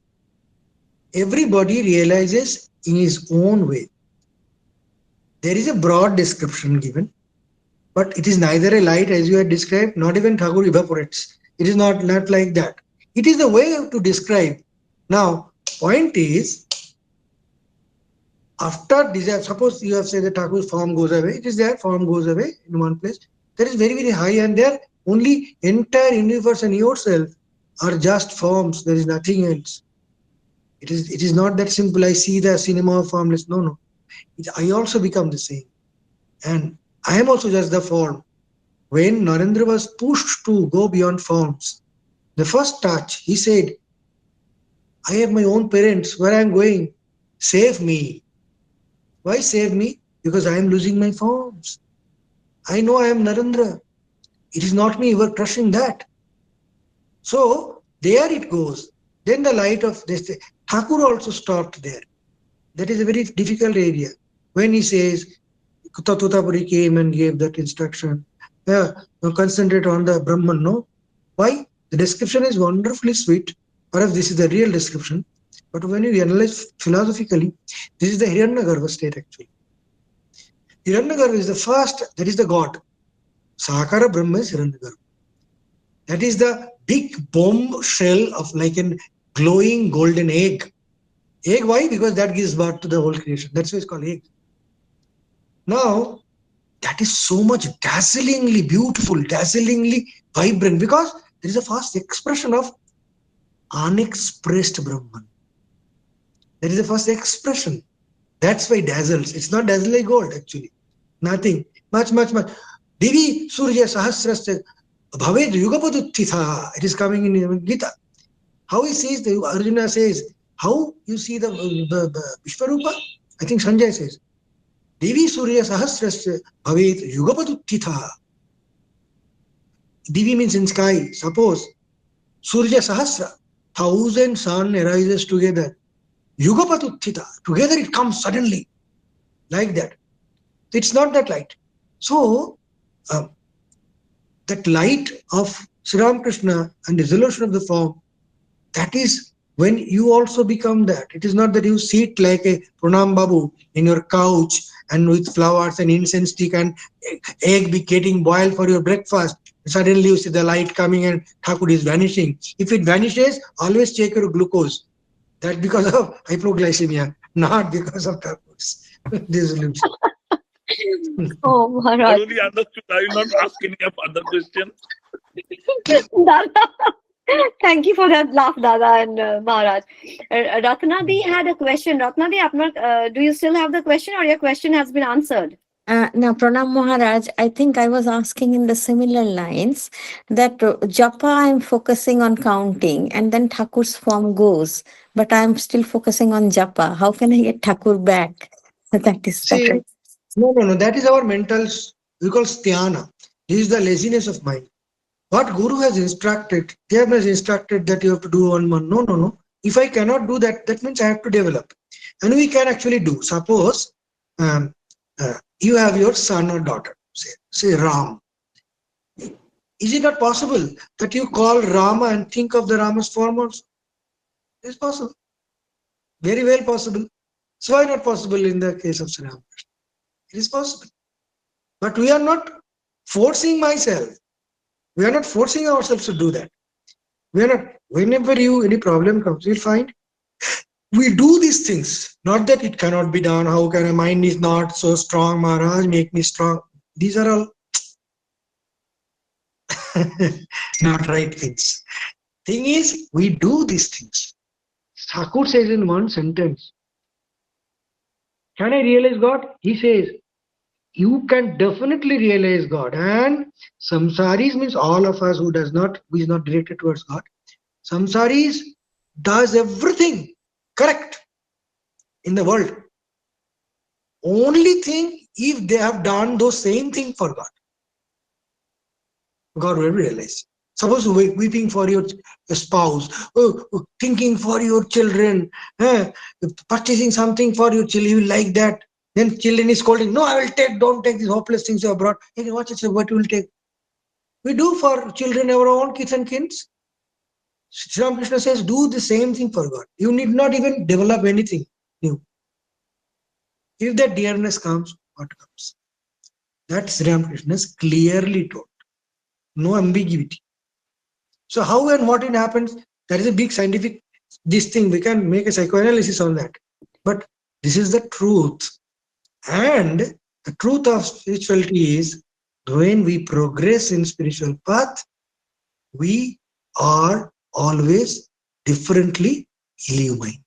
Everybody realizes in his own way. There is a broad description given, but it is neither a light as you had described, not even Thakur evaporates. It is not like that. It is the way to describe. Now, point is, after desire, suppose you have said that Thakur's form goes away, it is there, form goes away in one place. That is very, very high, and there only entire universe and yourself are just forms. There is nothing else. It is not that simple. I see the cinema of formless. No. I also become the same. And I am also just the form. When Narendra was pushed to go beyond forms, the first touch, he said, I have my own parents. Where I am going? Save me. Why save me? Because I am losing my forms. I know I am Narendra. It is not me. You are crushing that. So, there it goes. Then the light of this, Thakur also stopped there. That is a very difficult area. When he says, Tatutapuri came and gave that instruction, concentrate on the Brahman, no? Why? The description is wonderfully sweet. Perhaps this is the real description. But when you analyze philosophically, this is the Hiranyagarbha state actually. Hiranyagarbha is the first, that is the God. Sakara Brahma is Hiranyagarbha. That is the big bomb shell of like a glowing golden egg. Egg, why? Because that gives birth to the whole creation. That's why it's called egg. Now, that is so much dazzlingly beautiful, dazzlingly vibrant, because there is a vast expression of unexpressed Brahman. That is the first expression. That's why it dazzles. It's not dazzle like gold, actually. Nothing. Much. Divi Surya Sahasrasya Bhaved Yugapaduttitha. It is coming in Gita. How he says, Arjuna says, how you see the Vishwarupa? I think Sanjay says, Divi Surya Sahasrasya Bhaved Yugapaduttitha. Divi means in sky. Suppose Surya Sahasra, 1,000 sun arises together. Yugapaduttita. Together it comes suddenly. Like that. It's not that light. So, that light of Sri Ramakrishna and dissolution of the form, that is when you also become that. It is not that you sit like a Pranam Babu in your couch and with flowers and incense stick and egg be getting boiled for your breakfast. Suddenly you see the light coming and Thakur is vanishing. If it vanishes, always check your glucose. That's because of hypoglycemia, not because of Thakur's dissolution. Oh, I Maharaj. only understood. I will not ask any other question. Dada. Thank you for that laugh, Dada and Maharaj. Ratnadi had a question. Ratnadi, do you still have the question or your question has been answered? Now, Pranam Maharaj, I think I was asking in the similar lines that japa I'm focusing on counting and then Thakur's form goes, but I'm still focusing on japa. How can I get Thakur back? That is See, no. That is our mental, we call sthana. This is the laziness of mind. What Guru has instructed, they have instructed that you have to do one. No. If I cannot do that, that means I have to develop. And we can actually do. Suppose you have your son or daughter, say Ram. Is it not possible that you call Rama and think of the Rama's form also? It is possible. Very well possible. So why not possible in the case of Sri Ramakrishna? It is possible. But we are not forcing myself. We are not forcing ourselves to do that. We are not, whenever any problem comes, you'll find we do these things. Not that it cannot be done. How can a mind is not so strong, Maharaj, make me strong. These are all not right things. Thing is, we do these things. Thakur says in one sentence, can I realize God? He says, you can definitely realize God. And samsaris means all of us who is not directed towards God. Samsaris does everything correct in the world. Only thing, if they have done those same thing for God, God will realize. Suppose weeping for your spouse, thinking for your children, purchasing something for your children, you like that. Then children is scolding, no, I will take, don't take these hopeless things you have brought. Hey, watch it, what you will take. We do for children, our own kids and kins. Sri Ramakrishna says, do the same thing for God. You need not even develop anything new. If that dearness comes, what comes? That Sri Ramakrishna is clearly told. No ambiguity. So how and what it happens, that is a big scientific, this thing, we can make a psychoanalysis on that. But this is the truth. And the truth of spirituality is, when we progress in spiritual path, we are always differently illumined.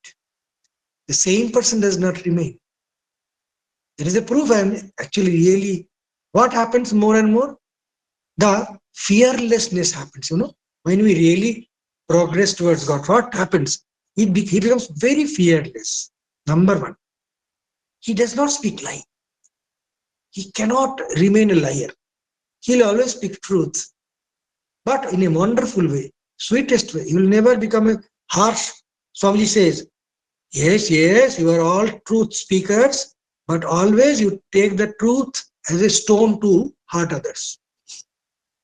The same person does not remain. There is a proof, and actually really, what happens more and more? The fearlessness happens, When we really progress towards God, what happens? He becomes very fearless. Number one, he does not speak lie. He cannot remain a liar. He'll always speak truth, but in a wonderful way, sweetest way. He will never become a harsh. Swamiji says, yes, you are all truth speakers, but always you take the truth as a stone to hurt others.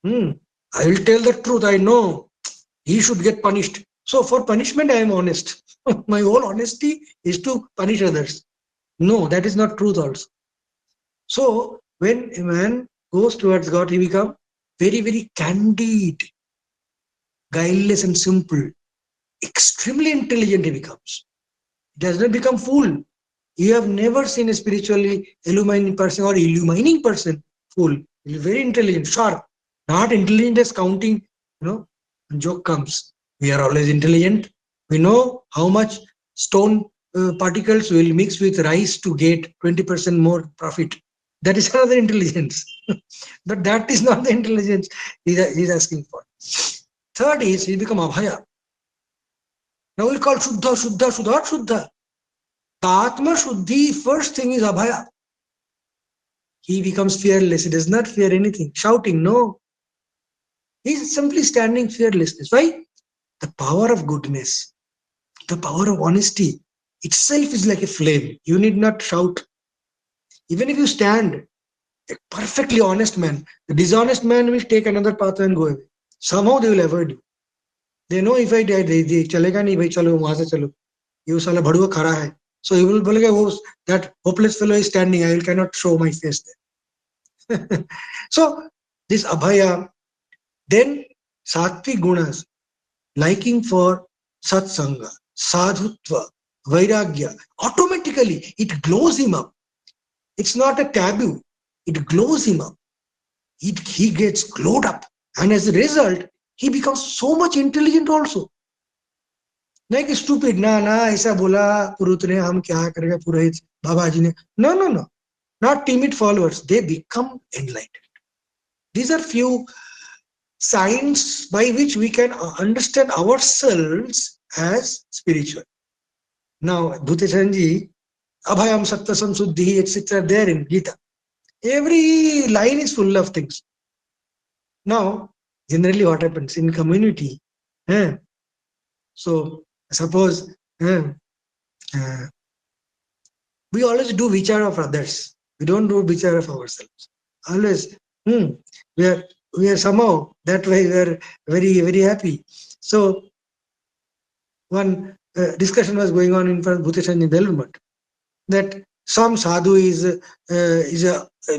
I will tell the truth. I know he should get punished. So for punishment, I am honest. My whole honesty is to punish others. No, that is not truth also. So when a man goes towards God, he becomes very, very candid, guileless and simple. Extremely intelligent he becomes. He does not become fool. You have never seen a spiritually illumining person or illumining person fool. He is very intelligent, sharp. Not intelligent as counting, joke comes. We are always intelligent. We know how much stone particles will mix with rice to get 20% more profit. That is another intelligence. But that is not the intelligence he's asking for. Third is he become abhaya. Now we'll call Shuddha, Shuddha, Shuddha, what Shuddha? The Atma Shuddhi, first thing is abhaya. He becomes fearless. He does not fear anything. Shouting, no. He's simply standing fearlessness. Why? The power of goodness, the power of honesty itself is like a flame. You need not shout. Even if you stand, a perfectly honest man, the dishonest man will take another path and go away. Somehow they will avoid you. They know if I die, they chalega nahi bhai, chalo wahan se chalo. You sala bhaduwa khara hai. So he will bolega, that hopeless fellow is standing. I cannot show my face there. So this abhaya, then sattvic gunas, liking for satsanga, sadhutva, vairagya, automatically it glows him up. It's not a taboo. It glows him up. He gets glowed up. And as a result, he becomes so much intelligent also. Like stupid, aisa bola Purut ne, hum kya karega Purohit, Babaji ne. No. Not timid followers. They become enlightened. These are few signs by which we can understand ourselves as spiritual. Now, Bhuteshanji, Abhayam Sattasam Suddhi, etc. there in Gita. Every line is full of things. Now, generally what happens in community, so suppose we always do vichar of others. We don't do vichar of ourselves. Always, we are somehow, that way we are very, very happy. So, one discussion was going on in front of Bhuteshan in Belmont, that some sadhu is a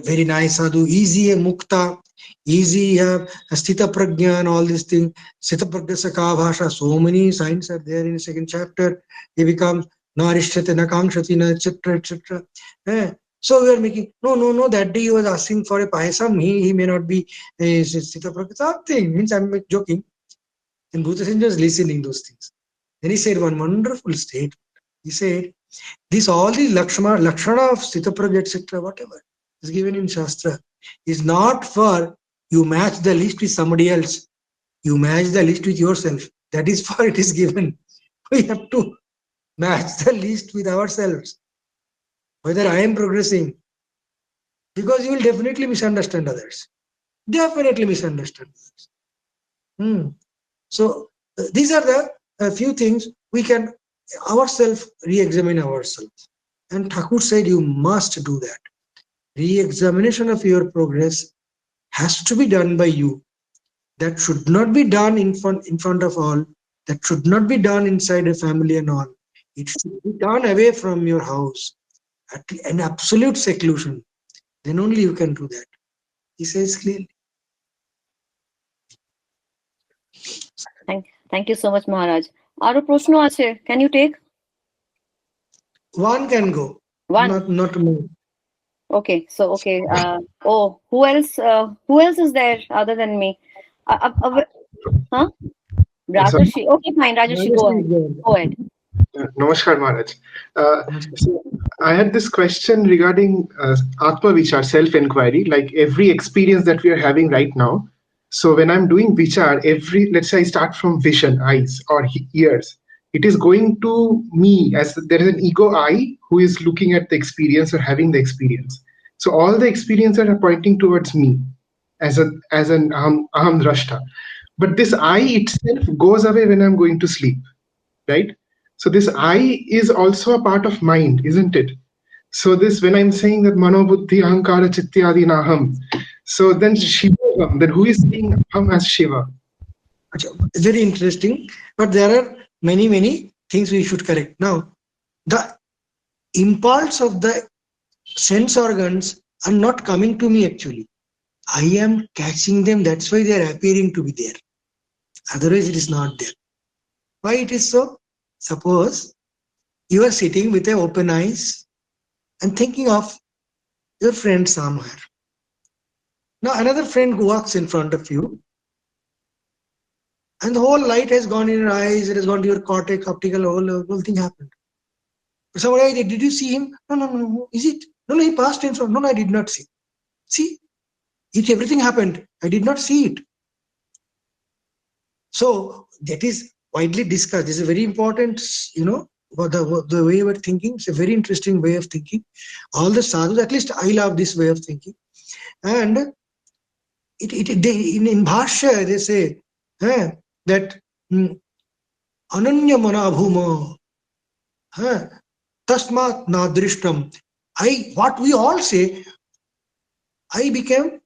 very nice sadhu, easy mukta, easy sthita prajna and all these things. Sthita prajna saka bhasha, so many signs are there in the second chapter. He becomes narishyate, nakangshati, etc., etc. So we are making, no, that day he was asking for a payasam, he may not be sthita prajna, something, means I'm joking. And Bhuteshan was listening those things. Then he said one wonderful statement. He said, all the lakshana of sthita prajna, etc., whatever is given in Shastra, is not for you match the list with somebody else. You match the list with yourself. That is for it is given. We have to match the list with ourselves. Whether I am progressing, because you will definitely misunderstand others. Definitely misunderstand others. So these are the few things we can ourselves re-examine ourselves. And Thakur said you must do that. Re-examination of your progress has to be done by you. That should not be done in front of all. That should not be done inside a family and all. It should be done away from your house, at an absolute seclusion. Then only you can do that. He says clearly. Thank you so much, Maharaj. Aru proshno ache. Can you take? One can go. One. Not more. Okay. So okay. Who else? Who else is there other than me? Rajarshi. Okay, fine. Rajarshi, go ahead. Go ahead. Namaskar, Maharaj. So I had this question regarding Atma Vichar, self-inquiry, like every experience that we are having right now. So when I'm doing Vichar, let's say I start from vision, eyes or ears, it is going to me as there is an ego I who is looking at the experience or having the experience. So all the experiences are pointing towards me as an aham drashta. But this I itself goes away when I'm going to sleep, right? So this I is also a part of mind, isn't it? So this, when I'm saying that mano buddhi ahankara chityadi naham, so then Shiva, then who is seeing aham as Shiva? Very interesting. But there are many things we should correct. Now, the impulse of the sense organs are not coming to me actually. I am catching them. That's why they are appearing to be there. Otherwise, it is not there. Why it is so? Suppose you are sitting with open eyes and thinking of your friend somewhere. Now another friend who walks in front of you, and the whole light has gone in your eyes, it has gone to your cortex, optical, whole thing happened. Somebody, did you see him? No, no, no. Is it? No, no, he passed in front. No, no, I did not see. See, everything happened. I did not see it. So that is widely discussed. This is a very important, the way we're thinking. It's a very interesting way of thinking. All the sadhus, at least I love this way of thinking. And in Bhashya, they say that Ananya mana bhuma tasmat nadrishtam. What we all say, I became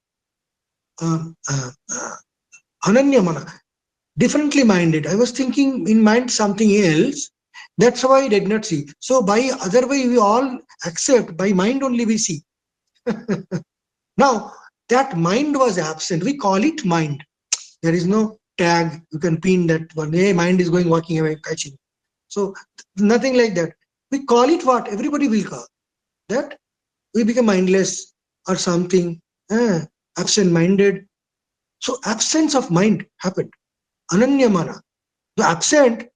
Ananya mana, differently minded. I was thinking in mind something else. That's why I did not see. So by other way, we all accept, by mind only we see. Now, that mind was absent. We call it mind. There is no tag. You can pin that one. Hey, mind is going, walking away, catching. So nothing like that. We call it what? Everybody will call that. We become mindless or something, absent-minded. So absence of mind happened. Ananya mana. The absent,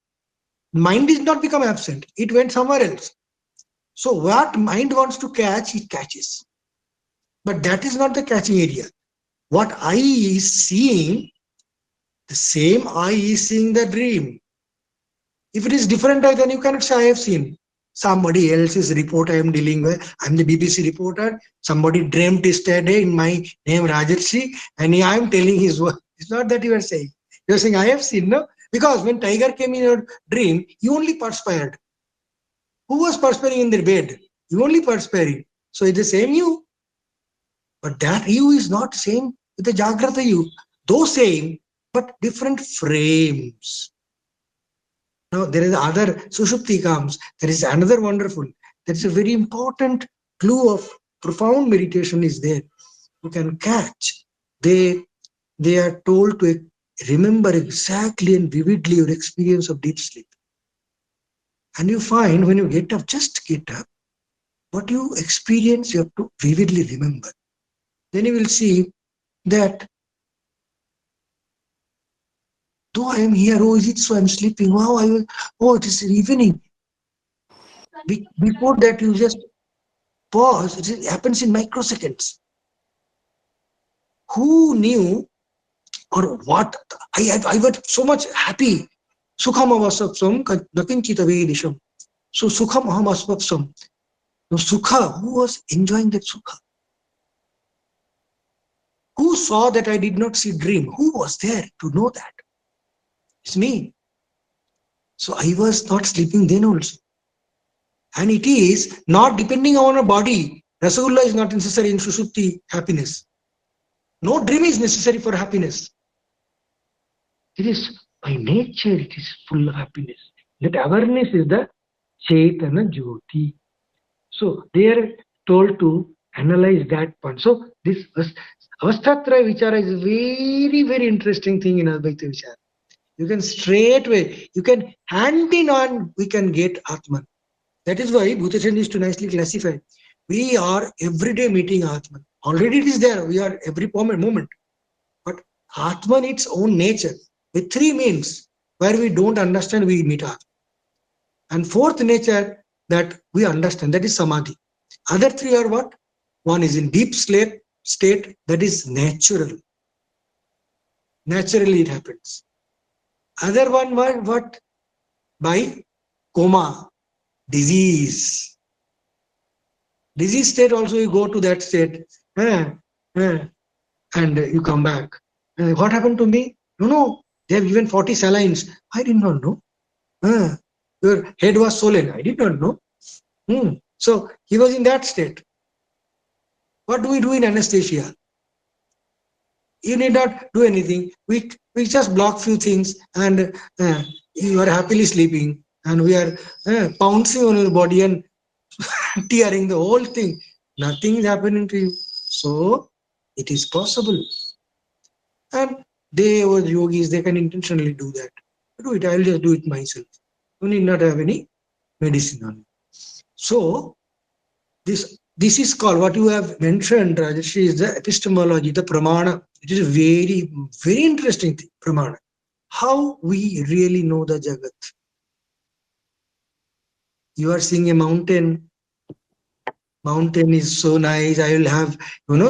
mind did not become absent. It went somewhere else. So what mind wants to catch, it catches. But that is not the catching area. What eye is seeing, the same eye is seeing the dream. If it is different eye, then you cannot say I have seen. Somebody else's report I am dealing with. I am the BBC reporter. Somebody dreamt yesterday in my name Rajarshi, and I am telling his word. It's not that you are saying. You are saying I have seen, no? Because when tiger came in your dream, you only perspired. Who was perspiring in their bed? You only perspiring. So it's the same you. But that you is not same with the Jagrata you. Though same, but different frames. Now there is other Sushupti comes. There is another wonderful. There is a very important clue of profound meditation is there. You can catch. They are told to remember exactly and vividly your experience of deep sleep. And you find when you get up, just get up. What you experience, you have to vividly remember. Then you will see that though I am here, oh, is it so I'm sleeping? Wow, it is evening. Before that, you just pause. It happens in microseconds. Who knew or what? I was so much happy. Sukham avasapsam nakinchita vedisham. So sukham aham asvapsam. No sukha, who was enjoying that sukha? Who saw that I did not see dream? Who was there to know that? It's me. So I was not sleeping then also. And it is not depending on a body. Rasagulla is not necessary in Sushupti happiness. No dream is necessary for happiness. It is by nature, it is full of happiness. That awareness is the Chaitana Jyoti. So they are told to analyze that point. So this Avasthatraya Vichara is a very, very interesting thing in Advaita Vichara. You can straightway, you can hand in on, we can get Atman. That is why Bhutachan is to nicely classify. We are everyday meeting Atman. Already it is there. We are every moment. But Atman, its own nature, with three means where we don't understand, we meet Atman. And fourth nature that we understand, that is Samadhi. Other three are what? One is in deep sleep state, that is natural. Naturally it happens. Other one what? By coma, disease. Disease state also you go to that state and you come back. What happened to me? No, they have given 40 salines. I did not know. Your head was swollen. I did not know. So he was in that state. What do we do in anesthesia? You need not do anything. We just block few things and you are happily sleeping and we are pouncing on your body and tearing the whole thing. Nothing is happening to you. So it is possible. And they or the yogis, they can intentionally do that. Do it. I will just do it myself. You need not have any medicine on it. So this is called, what you have mentioned, Rajarshi, is the epistemology, the pramana. It is a very, very interesting thing, pramana. How we really know the Jagat. You are seeing a mountain. Mountain is so nice. I will have,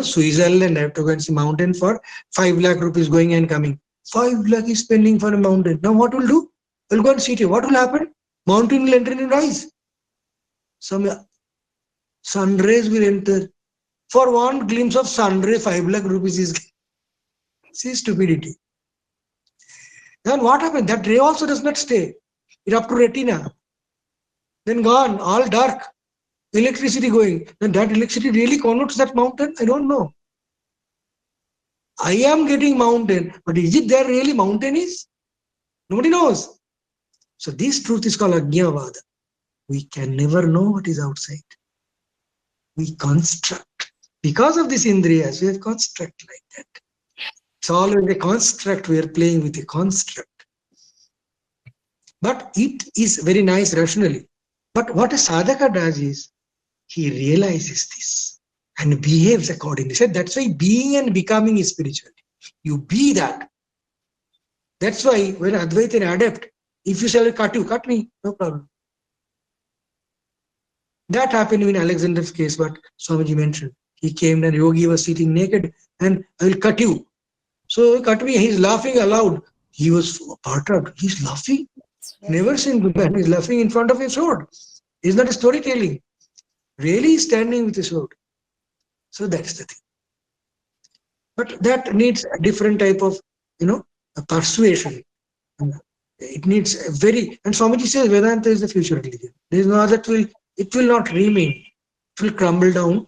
Switzerland. I have to go and see mountain for 5 lakh rupees going and coming. 5 lakh is spending for a mountain. Now what will do? We'll go and see it. What will happen? Mountain will enter in rise. Some sun rays will enter. For one glimpse of sun ray, 5 lakh rupees is. See stupidity. Then what happened? That ray also does not stay. It up to retina. Then gone, all dark. Electricity going. Then that electricity really converts that mountain? I don't know. I am getting mountain, but is it there really mountain is? Nobody knows. So this truth is called Ajnavada. We can never know what is outside. We construct. Because of this Indriyas, we have construct like that. It's always a construct. We are playing with a construct. But it is very nice rationally. But what a sadhaka does is, he realizes this and behaves accordingly. So that's why being and becoming is spiritual. You be that. That's why when Advaita and adept, if you say, cut you, cut me, no problem. That happened in Alexander's case, what Swamiji mentioned. He came and Yogi was sitting naked and I will cut you. So cut me, he's laughing aloud. He was perturbed. He's laughing. Never seen good man. He's laughing in front of a sword. It's not a storytelling. Really standing with a sword. So that's the thing. But that needs a different type of, a persuasion. It needs a very, and Swamiji says Vedanta is the future religion. There is no other, it will not remain. It will crumble down.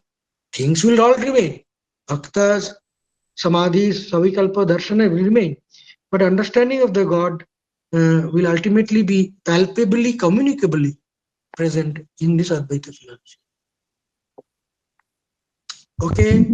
Things will all remain. Bhaktas, samadhis, savikalpa, darshana will remain. But understanding of the God will ultimately be palpably, communicably present in this Advaita philosophy. Okay.